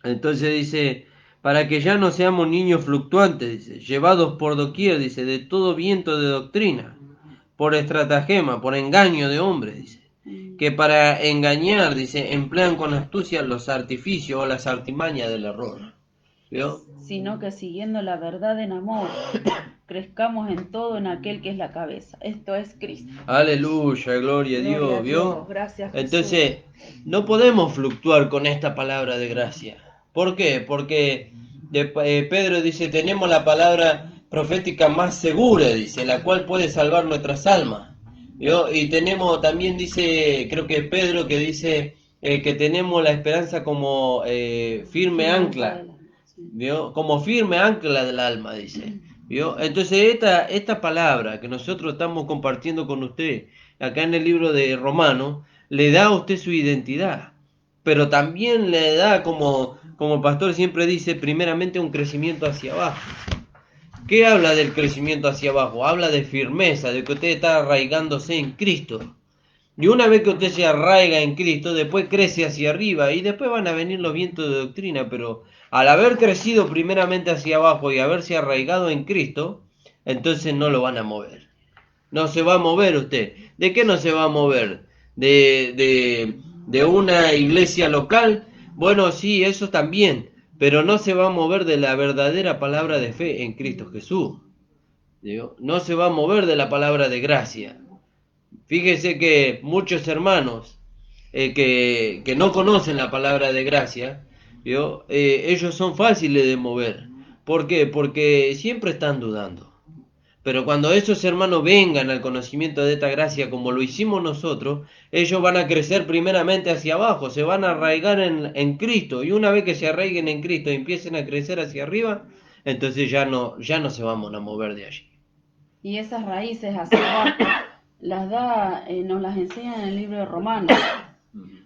Entonces dice, para que ya no seamos niños fluctuantes, dice, llevados por doquier, dice, de todo viento de doctrina, por estratagema, por engaño de hombres, dice, que para engañar, dice, emplean con astucia los artificios o las artimañas del error. ¿Vio? Sino que siguiendo la verdad en amor, crezcamos en todo en aquel que es la cabeza. Esto es Cristo. Aleluya, gloria a Dios, ¿vio? Gracias, Jesús. Entonces, no podemos fluctuar con esta palabra de gracia. ¿Por qué? Porque Pedro dice, tenemos la palabra profética más segura, dice, la cual puede salvar nuestras almas. ¿Vio? Y tenemos, también dice, creo que Pedro que dice que tenemos la esperanza como firme ancla. ¿Vio? Como firme ancla del alma, dice. ¿Vio? Entonces esta palabra que nosotros estamos compartiendo con usted, acá en el libro de Romanos, le da a usted su identidad, pero también le da, como el pastor siempre dice, primeramente un crecimiento hacia abajo. ¿Qué habla del crecimiento hacia abajo? Habla de firmeza, de que usted está arraigándose en Cristo. Y una vez que usted se arraiga en Cristo, después crece hacia arriba y después van a venir los vientos de doctrina, pero al haber crecido primeramente hacia abajo y haberse arraigado en Cristo, entonces no lo van a mover. No se va a mover usted. ¿De qué no se va a mover? ¿De una iglesia local? Bueno, sí, eso también, pero no se va a mover de la verdadera palabra de fe en Cristo Jesús. ¿Digo? No se va a mover de la palabra de gracia. Fíjese que muchos hermanos que no conocen la palabra de gracia, ellos son fáciles de mover. ¿Por qué? Porque siempre están dudando. Pero cuando esos hermanos vengan al conocimiento de esta gracia como lo hicimos nosotros, ellos van a crecer primeramente hacia abajo, se van a arraigar en Cristo. Y una vez que se arraiguen en Cristo y empiecen a crecer hacia arriba, entonces ya no se van a mover de allí. Y esas raíces hacia abajo nos las enseña en el libro de Romanos.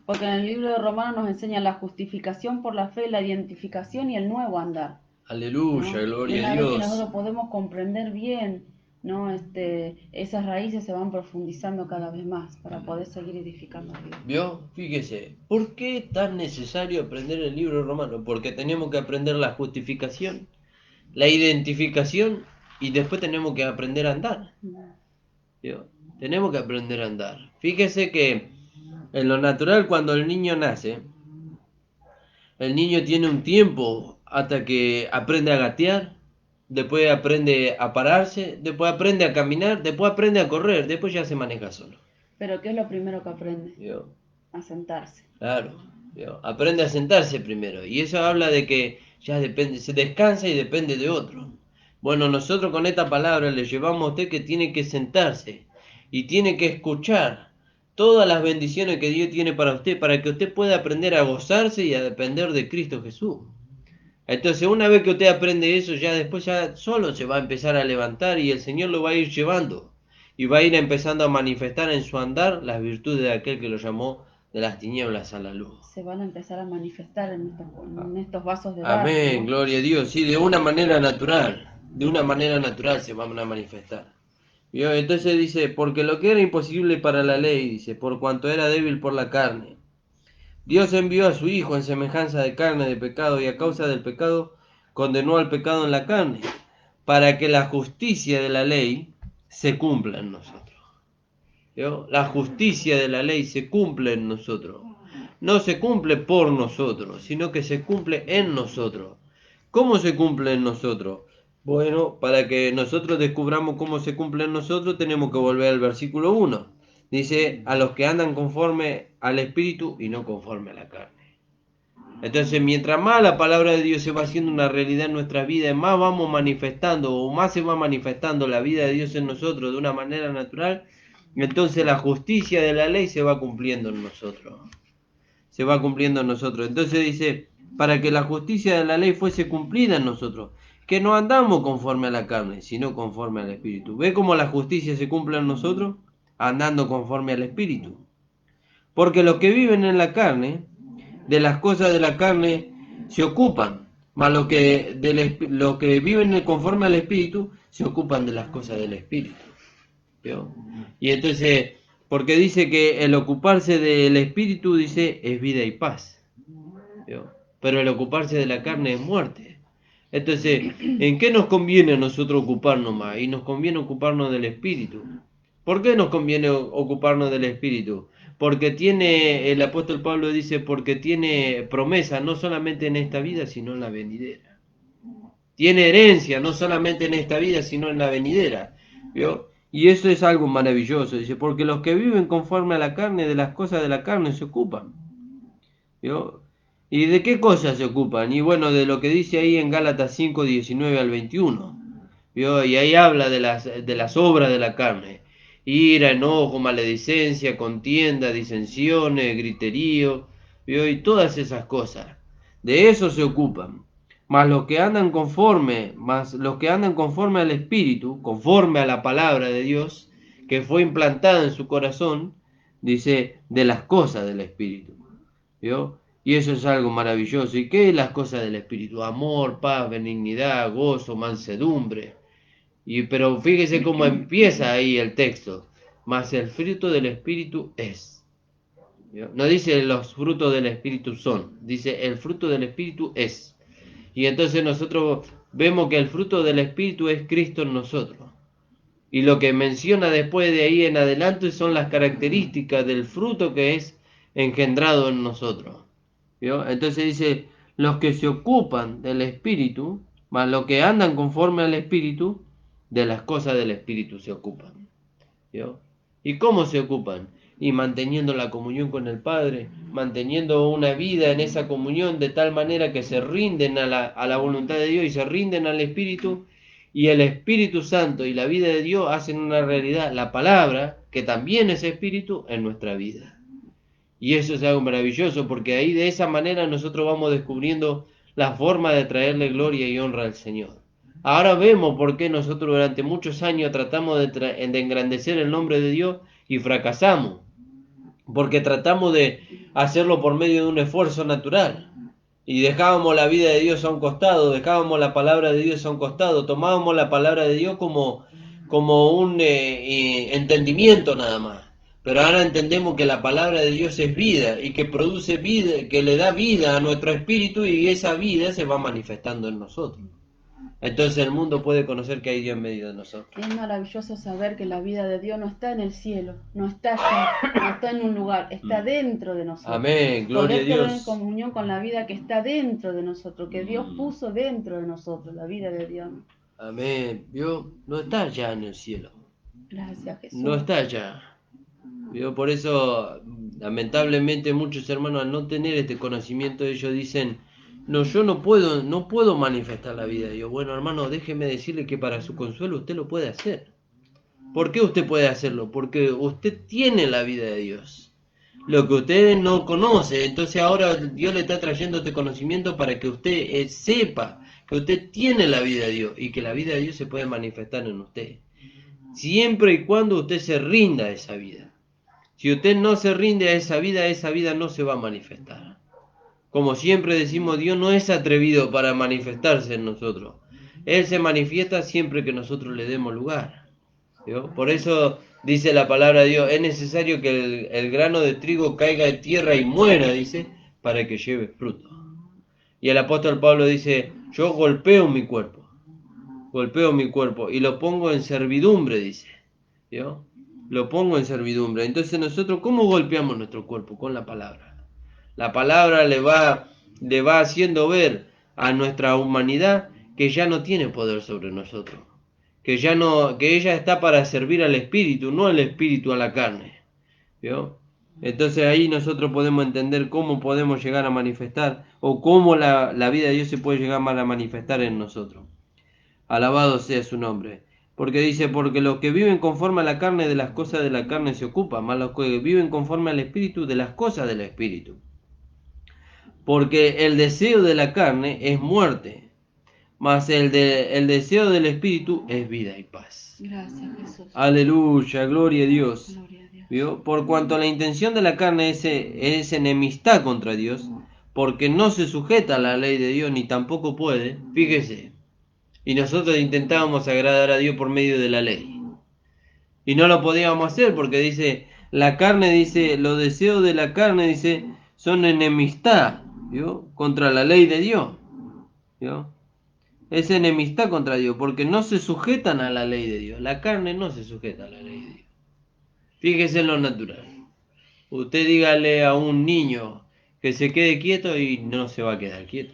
Porque en el libro de Romanos nos enseña la justificación por la fe, la identificación y el nuevo andar. Aleluya, ¿no? Gloria a Dios. Una vez que nosotros podemos comprender bien, ¿no? Esas raíces se van profundizando cada vez más para poder seguir edificando a Dios. ¿Vio? Fíjese, ¿por qué es tan necesario aprender el libro romano? Porque tenemos que aprender la justificación, la identificación y después tenemos que aprender a andar. ¿Vio? Tenemos que aprender a andar. Fíjese que en lo natural cuando el niño nace, el niño tiene un tiempo hasta que aprende a gatear, después aprende a pararse, después aprende a caminar, después aprende a correr, después ya se maneja solo. ¿Pero qué es lo primero que aprende? ¿Vio? A sentarse. Claro, ¿vio? Aprende a sentarse primero. Y eso habla de que ya depende, se descansa y depende de otro. Bueno, nosotros con esta palabra le llevamos a usted que tiene que sentarse y tiene que escuchar todas las bendiciones que Dios tiene para usted, para que usted pueda aprender a gozarse y a depender de Cristo Jesús. Entonces, una vez que usted aprende eso, ya después ya solo se va a empezar a levantar y el Señor lo va a ir llevando y va a ir empezando a manifestar en su andar las virtudes de aquel que lo llamó de las tinieblas a la luz. Se van a empezar a manifestar en estos vasos de barro, Amén, ¿no? gloria a Dios. Sí, de una manera natural se van a manifestar. ¿Vio? Entonces dice, porque lo que era imposible para la ley, dice, por cuanto era débil por la carne, Dios envió a su Hijo en semejanza de carne de pecado, y a causa del pecado condenó al pecado en la carne, para que la justicia de la ley se cumpla en nosotros. ¿Vio? La justicia de la ley se cumple en nosotros. No se cumple por nosotros, sino que se cumple en nosotros. ¿Cómo se cumple en nosotros? Bueno, para que nosotros descubramos cómo se cumple en nosotros, tenemos que volver al versículo 1. Dice, a los que andan conforme al Espíritu y no conforme a la carne. Entonces, mientras más la palabra de Dios se va haciendo una realidad en nuestra vida, más vamos manifestando, o más se va manifestando la vida de Dios en nosotros de una manera natural, entonces la justicia de la ley se va cumpliendo en nosotros. Se va cumpliendo en nosotros. Entonces dice, para que la justicia de la ley fuese cumplida en nosotros, que no andamos conforme a la carne, sino conforme al Espíritu. ¿Ve cómo la justicia se cumple en nosotros? Andando conforme al Espíritu. Porque los que viven en la carne, de las cosas de la carne se ocupan, mas los que viven conforme al Espíritu se ocupan de las cosas del Espíritu. ¿Vio? Y entonces, porque dice que el ocuparse del Espíritu, dice, es vida y paz. ¿Vio? Pero el ocuparse de la carne es muerte. Entonces, ¿en qué nos conviene a nosotros ocuparnos más? Y nos conviene ocuparnos del Espíritu. ¿Por qué nos conviene ocuparnos del Espíritu? Porque tiene, el apóstol Pablo dice, porque tiene promesa no solamente en esta vida, sino en la venidera. Tiene herencia no solamente en esta vida, sino en la venidera. ¿Vio? Y eso es algo maravilloso. Dice, porque los que viven conforme a la carne, de las cosas de la carne se ocupan. ¿Vio? ¿Y de qué cosas se ocupan? Y bueno, de lo que dice ahí en Gálatas 5, 19 al 21. ¿Vio? Y ahí habla de las obras de la carne. Ira, enojo, maledicencia, contienda, disensiones, griterío, ¿vio? Y todas esas cosas. De eso se ocupan. Mas los que andan conforme al Espíritu, conforme a la palabra de Dios, que fue implantada en su corazón, dice, de las cosas del Espíritu. ¿Vio? Y eso es algo maravilloso. ¿Y qué es las cosas del Espíritu? Amor, paz, benignidad, gozo, mansedumbre. Pero fíjese cómo empieza ahí el texto. Mas el fruto del Espíritu es. ¿Vio? No dice los frutos del Espíritu son. Dice el fruto del Espíritu es. Y entonces nosotros vemos que el fruto del Espíritu es Cristo en nosotros. Y lo que menciona después de ahí en adelante son las características del fruto que es engendrado en nosotros. ¿Vio? Entonces dice, los que se ocupan del Espíritu, más los que andan conforme al Espíritu, de las cosas del Espíritu se ocupan. ¿Vio? ¿Y cómo se ocupan? Y manteniendo la comunión con el Padre, manteniendo una vida en esa comunión de tal manera que se rinden a la voluntad de Dios y se rinden al Espíritu, y el Espíritu Santo y la vida de Dios hacen una realidad, la palabra, que también es Espíritu, en nuestra vida. Y eso es algo maravilloso, porque ahí de esa manera nosotros vamos descubriendo la forma de traerle gloria y honra al Señor. Ahora vemos por qué nosotros durante muchos años tratamos de engrandecer el nombre de Dios y fracasamos. Porque tratamos de hacerlo por medio de un esfuerzo natural. Y dejábamos la vida de Dios a un costado, dejábamos la palabra de Dios a un costado, tomábamos la palabra de Dios como un entendimiento nada más. Pero ahora entendemos que la palabra de Dios es vida y que produce vida, que le da vida a nuestro espíritu y esa vida se va manifestando en nosotros. Entonces el mundo puede conocer que hay Dios en medio de nosotros. Es maravilloso saber que la vida de Dios no está en el cielo, no está allí, no está en un lugar, está dentro de nosotros. Amén, gloria a Poder tener Dios. comunión con la vida que está dentro de nosotros, que Dios puso dentro de nosotros, la vida de Dios. Amén. ¿Vio? No está allá en el cielo. Gracias, Jesús. No está allá. ¿Vio? Por eso, lamentablemente, muchos hermanos al no tener este conocimiento, ellos dicen, no, yo no puedo manifestar la vida de Dios. Bueno, hermano, déjeme decirle que para su consuelo usted lo puede hacer. ¿Por qué usted puede hacerlo? Porque usted tiene la vida de Dios. Lo que usted no conoce, entonces ahora Dios le está trayendo este conocimiento para que usted sepa que usted tiene la vida de Dios y que la vida de Dios se puede manifestar en usted. Siempre y cuando usted se rinda a esa vida. Si usted no se rinde a esa vida no se va a manifestar. Como siempre decimos, Dios no es atrevido para manifestarse en nosotros. Él se manifiesta siempre que nosotros le demos lugar. ¿Vio? Por eso dice la palabra de Dios, es necesario que el grano de trigo caiga en tierra y muera, dice, para que lleve fruto. Y el apóstol Pablo dice, yo golpeo mi cuerpo y lo pongo en servidumbre, dice. ¿Vio? Lo pongo en servidumbre. Entonces nosotros, ¿cómo golpeamos nuestro cuerpo? Con la palabra. La palabra le va haciendo ver a nuestra humanidad que ya no tiene poder sobre nosotros. Que ella está para servir al espíritu, no el espíritu a la carne. ¿Vio? Entonces ahí nosotros podemos entender cómo podemos llegar a manifestar o cómo la vida de Dios se puede llegar a manifestar en nosotros. Alabado sea su nombre. Porque dice, porque los que viven conforme a la carne de las cosas de la carne se ocupan, más los que viven conforme al espíritu de las cosas del espíritu. Porque el deseo de la carne es muerte, mas el deseo del espíritu es vida y paz. Gracias, Jesús. Aleluya, gloria a Dios. Gloria a Dios. ¿Vio? Por cuanto la intención de la carne es enemistad contra Dios, porque no se sujeta a la ley de Dios ni tampoco puede, fíjese. Y nosotros intentábamos agradar a Dios por medio de la ley. Y no lo podíamos hacer porque dice, la carne dice, los deseos de la carne dice, son enemistad, ¿vio? Contra la ley de Dios, ¿vio? Es enemistad contra Dios porque no se sujetan a la ley de Dios. La carne no se sujeta a la ley de Dios. Fíjese en lo natural. Usted dígale a un niño que se quede quieto y no se va a quedar quieto.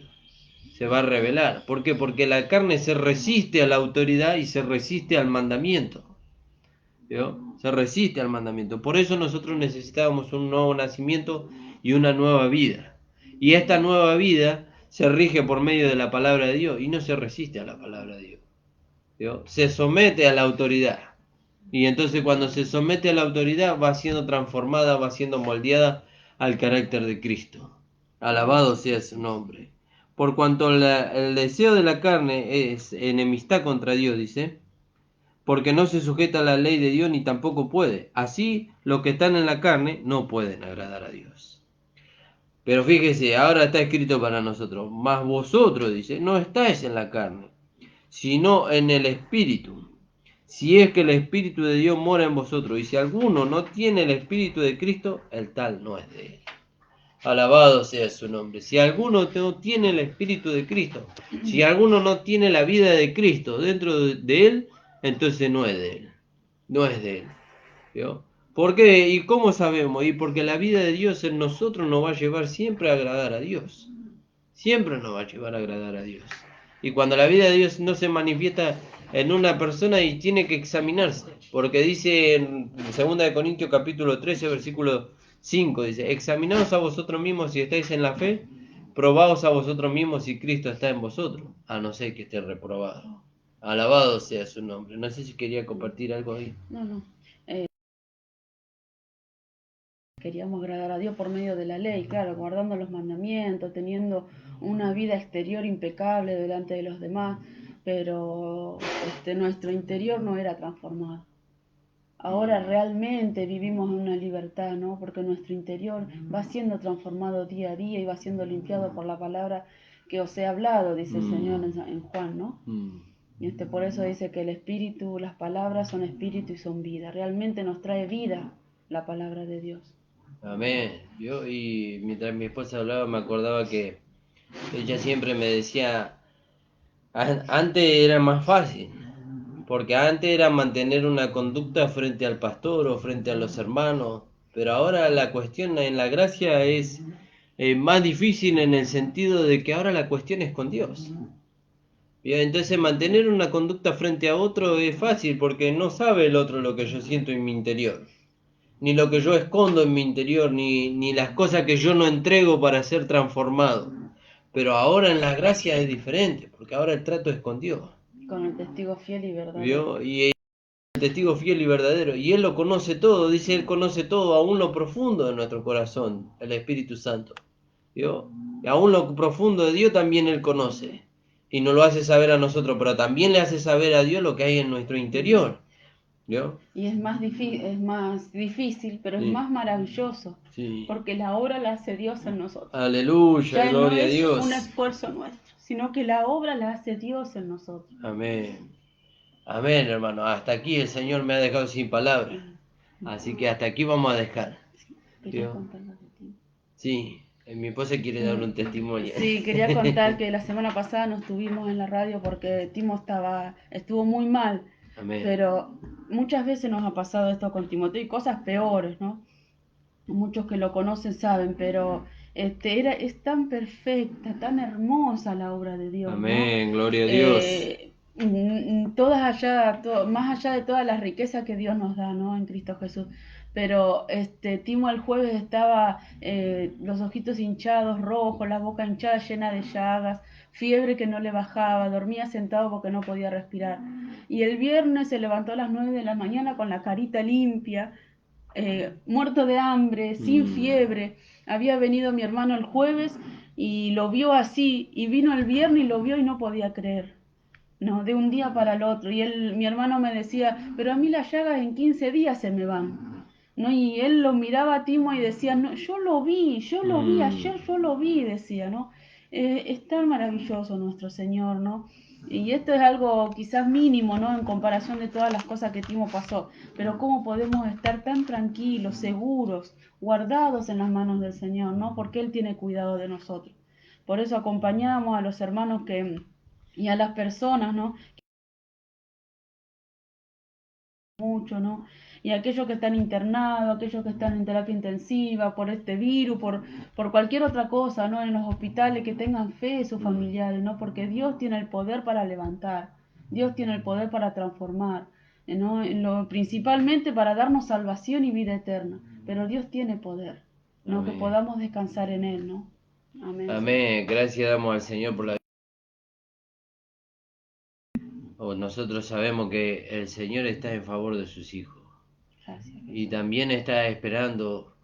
Se va a rebelar. ¿Por qué? Porque la carne se resiste a la autoridad y se resiste al mandamiento. ¿Vio? Se resiste al mandamiento. Por eso nosotros necesitábamos un nuevo nacimiento y una nueva vida. Y esta nueva vida se rige por medio de la palabra de Dios y no se resiste a la palabra de Dios. ¿Vio? Se somete a la autoridad. Y entonces cuando se somete a la autoridad va siendo transformada, va siendo moldeada al carácter de Cristo. Alabado sea su nombre. Por cuanto el deseo de la carne es enemistad contra Dios, dice, porque no se sujeta a la ley de Dios ni tampoco puede. Así, los que están en la carne no pueden agradar a Dios. Pero fíjese, ahora está escrito para nosotros, mas vosotros, dice, no estáis en la carne, sino en el Espíritu. Si es que el Espíritu de Dios mora en vosotros, y si alguno no tiene el Espíritu de Cristo, el tal no es de él. Alabado sea su nombre. Si alguno no tiene el Espíritu de Cristo, si alguno no tiene la vida de Cristo dentro de él, entonces no es de él. No es de él. ¿Vio? ¿Por qué? ¿Y cómo sabemos? Y porque la vida de Dios en nosotros nos va a llevar siempre a agradar a Dios. Siempre nos va a llevar a agradar a Dios. Y cuando la vida de Dios no se manifiesta en una persona y tiene que examinarse, porque dice en 2 Corintios capítulo 13 versículo 5, dice, examinaos a vosotros mismos si estáis en la fe, probaos a vosotros mismos si Cristo está en vosotros, a no ser que esté reprobado. Alabado sea su nombre. No sé si quería compartir algo ahí. No. Queríamos agradar a Dios por medio de la ley, claro, guardando los mandamientos, teniendo una vida exterior impecable delante de los demás, pero nuestro interior no era transformado. Ahora realmente vivimos en una libertad, ¿no? Porque nuestro interior va siendo transformado día a día y va siendo limpiado por la palabra que os he hablado, dice el Señor en Juan, ¿no? Y por eso dice que el espíritu, las palabras son espíritu y son vida. Realmente nos trae vida la palabra de Dios. Amén. Yo, y mientras mi esposa hablaba me acordaba que ella siempre me decía, antes era más fácil, porque antes era mantener una conducta frente al pastor o frente a los hermanos, pero ahora la cuestión en la gracia es más difícil en el sentido de que ahora la cuestión es con Dios. Bien, entonces mantener una conducta frente a otro es fácil porque no sabe el otro lo que yo siento en mi interior, ni lo que yo escondo en mi interior, ni las cosas que yo no entrego para ser transformado. Pero ahora en la gracia es diferente, porque ahora el trato es con Dios. Con el testigo fiel y verdadero. ¿Vio? Y el testigo fiel y verdadero. Y Él lo conoce todo, dice Él conoce todo, aún lo profundo de nuestro corazón, el Espíritu Santo. ¿Vio? Y aún lo profundo de Dios también Él conoce. Y nos lo hace saber a nosotros, pero también le hace saber a Dios lo que hay en nuestro interior. ¿Vio? Y es más difícil, pero es Sí, más maravilloso, sí. porque la obra la hace Dios en nosotros. Aleluya, Ya no gloria a es un Dios. esfuerzo nuestro, sino que la obra la hace Dios en nosotros. Amén. Amén, hermano. Hasta aquí el Señor me ha dejado sin palabras. Así que hasta aquí vamos a dejar. Quería ¿Vio? contar algo de ti. Sí, mi esposa quiere dar un testimonio. Sí, quería contar que la semana pasada no estuvimos en la radio porque Timo estuvo muy mal, Amén. pero muchas veces nos ha pasado esto con Timoteo y cosas peores, ¿no? Muchos que lo conocen saben, pero es tan perfecta, tan hermosa la obra de Dios, ¿no? Amén, gloria a Dios. Más allá de todas las riquezas que Dios nos da, ¿no? En Cristo Jesús. Pero Timo el jueves estaba los ojitos hinchados, rojos, la boca hinchada, llena de llagas, fiebre que no le bajaba, dormía sentado porque no podía respirar. Y el viernes se levantó a las 9 de la mañana con la carita limpia, muerto de hambre, sin Mm, fiebre. Había venido mi hermano el jueves y lo vio así, y vino el viernes y lo vio y no podía creer. No, de un día para el otro. Y mi hermano me decía, pero a mí las llagas en 15 días se me van. ¿No? Y él lo miraba a Timo y decía, no, yo lo vi, mm. ayer yo lo vi, decía, ¿no? Es tan maravilloso nuestro Señor, ¿no? Y esto es algo quizás mínimo, ¿no? En comparación de todas las cosas que Timo pasó. Pero cómo podemos estar tan tranquilos, seguros, guardados en las manos del Señor, ¿no? Porque Él tiene cuidado de nosotros. Por eso acompañamos a los hermanos y a las personas, ¿no? Mucho, ¿no? Y aquellos que están internados, aquellos que están en terapia intensiva por este virus, por cualquier otra cosa, ¿no? En los hospitales, que tengan fe de sus familiares, ¿no? Porque Dios tiene el poder para levantar, Dios tiene el poder para transformar, ¿no? Principalmente para darnos salvación y vida eterna. Pero Dios tiene poder, ¿no? Que Amén. podamos descansar en Él, ¿no? Amén, Señor. Amén. Gracias damos al Señor por la... Nosotros sabemos que el Señor está en favor de sus hijos. Gracias, Y Jesús. también está esperando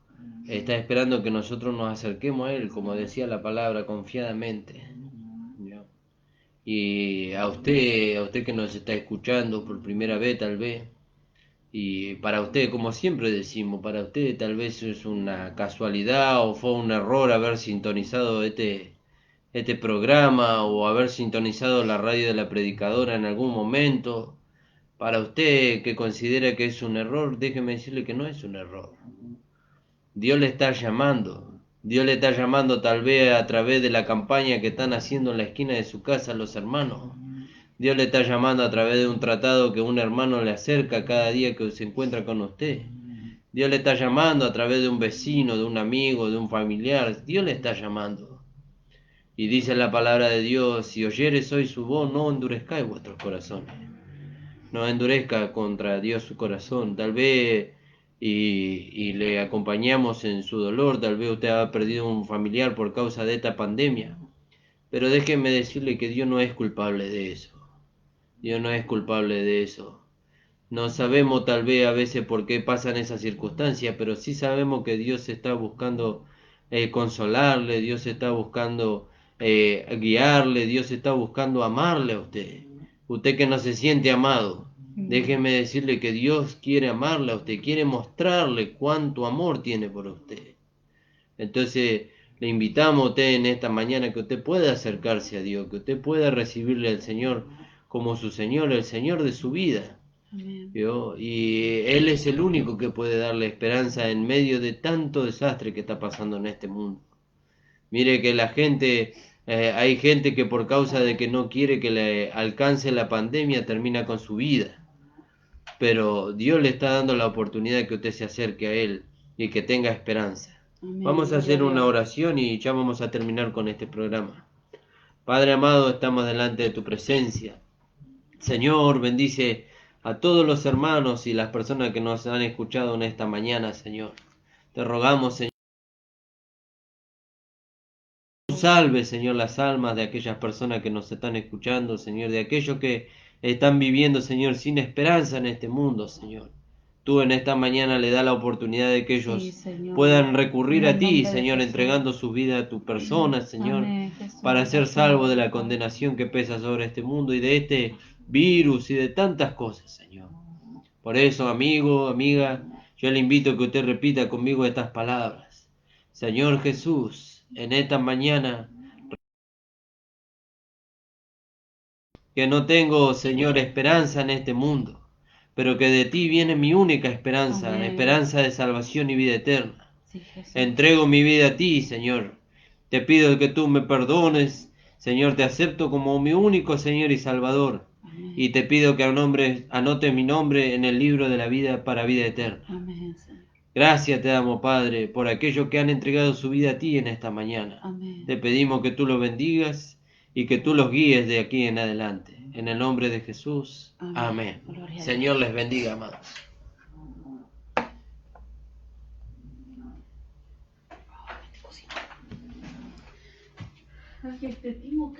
que nosotros nos acerquemos a Él, como decía la palabra, confiadamente. ¿Ya? Y a usted que nos está escuchando por primera vez tal vez, y para usted, como siempre decimos, para usted tal vez es una casualidad o fue un error haber sintonizado este programa o haber sintonizado la radio de la predicadora en algún momento. Para usted que considera que es un error, déjeme decirle que no es un error. Dios le está llamando. Dios le está llamando tal vez a través de la campaña que están haciendo en la esquina de su casa los hermanos. Dios le está llamando a través de un tratado que un hermano le acerca cada día que se encuentra con usted. Dios le está llamando a través de un vecino, de un amigo, de un familiar. Dios le está llamando. Y dice la palabra de Dios, si oyeres hoy su voz, no endurezcáis vuestros corazones. No endurezca contra Dios su corazón. Tal vez y le acompañamos en su dolor, tal vez usted ha perdido un familiar por causa de esta pandemia. Pero déjeme decirle que Dios no es culpable de eso. Dios no es culpable de eso. No sabemos tal vez a veces por qué pasan esas circunstancias, pero sí sabemos que Dios está buscando consolarle, Dios está buscando guiarle, Dios está buscando amarle a usted. Usted que no se siente amado, déjeme decirle que Dios quiere amarle a usted, quiere mostrarle cuánto amor tiene por usted. Entonces le invitamos a usted en esta mañana que usted pueda acercarse a Dios, que usted pueda recibirle al Señor como su Señor, el Señor de su vida. Amén. ¿Vio? Y Él es el único que puede darle esperanza en medio de tanto desastre que está pasando en este mundo. Mire que hay gente que por causa de que no quiere que le alcance la pandemia termina con su vida. Pero Dios le está dando la oportunidad de que usted se acerque a Él y que tenga esperanza. Amén. Vamos a Gloria a hacer una Dios. oración y ya vamos a terminar con este programa. Padre amado, estamos delante de tu presencia. Señor, bendice a todos los hermanos y las personas que nos han escuchado en esta mañana, Señor. Te rogamos, Señor, salve, Señor, las almas de aquellas personas que nos están escuchando, Señor, de aquellos que están viviendo, Señor, sin esperanza en este mundo, Señor. Tú en esta mañana le das la oportunidad de que Sí, ellos Señor. puedan recurrir En a el ti, nombre de Señor, Jesús. entregando su vida a tu persona, Señor, Amén, Jesús. para ser salvo de la condenación que pesa sobre este mundo y de este virus y de tantas cosas, Señor. Por eso, amigo, amiga, yo le invito a que usted repita conmigo estas palabras. Señor Jesús, en esta mañana, que no tengo, Señor, esperanza en este mundo, pero que de ti viene mi única esperanza, Amén. esperanza de salvación y vida eterna. Sí, Jesús. Entrego mi vida a ti, Señor. Te pido que tú me perdones, Señor, te acepto como mi único Señor y Salvador. Amén. Y te pido que anote mi nombre en el libro de la vida para vida eterna. Amén, Señor. Gracias te damos, Padre, por aquellos que han entregado su vida a ti en esta mañana. Amén. Te pedimos que tú los bendigas y que tú los guíes de aquí en adelante. En el nombre de Jesús. Amén. Amén. Gloria a Señor Dios. les bendiga, amados. Ay, este timo, ¿qué?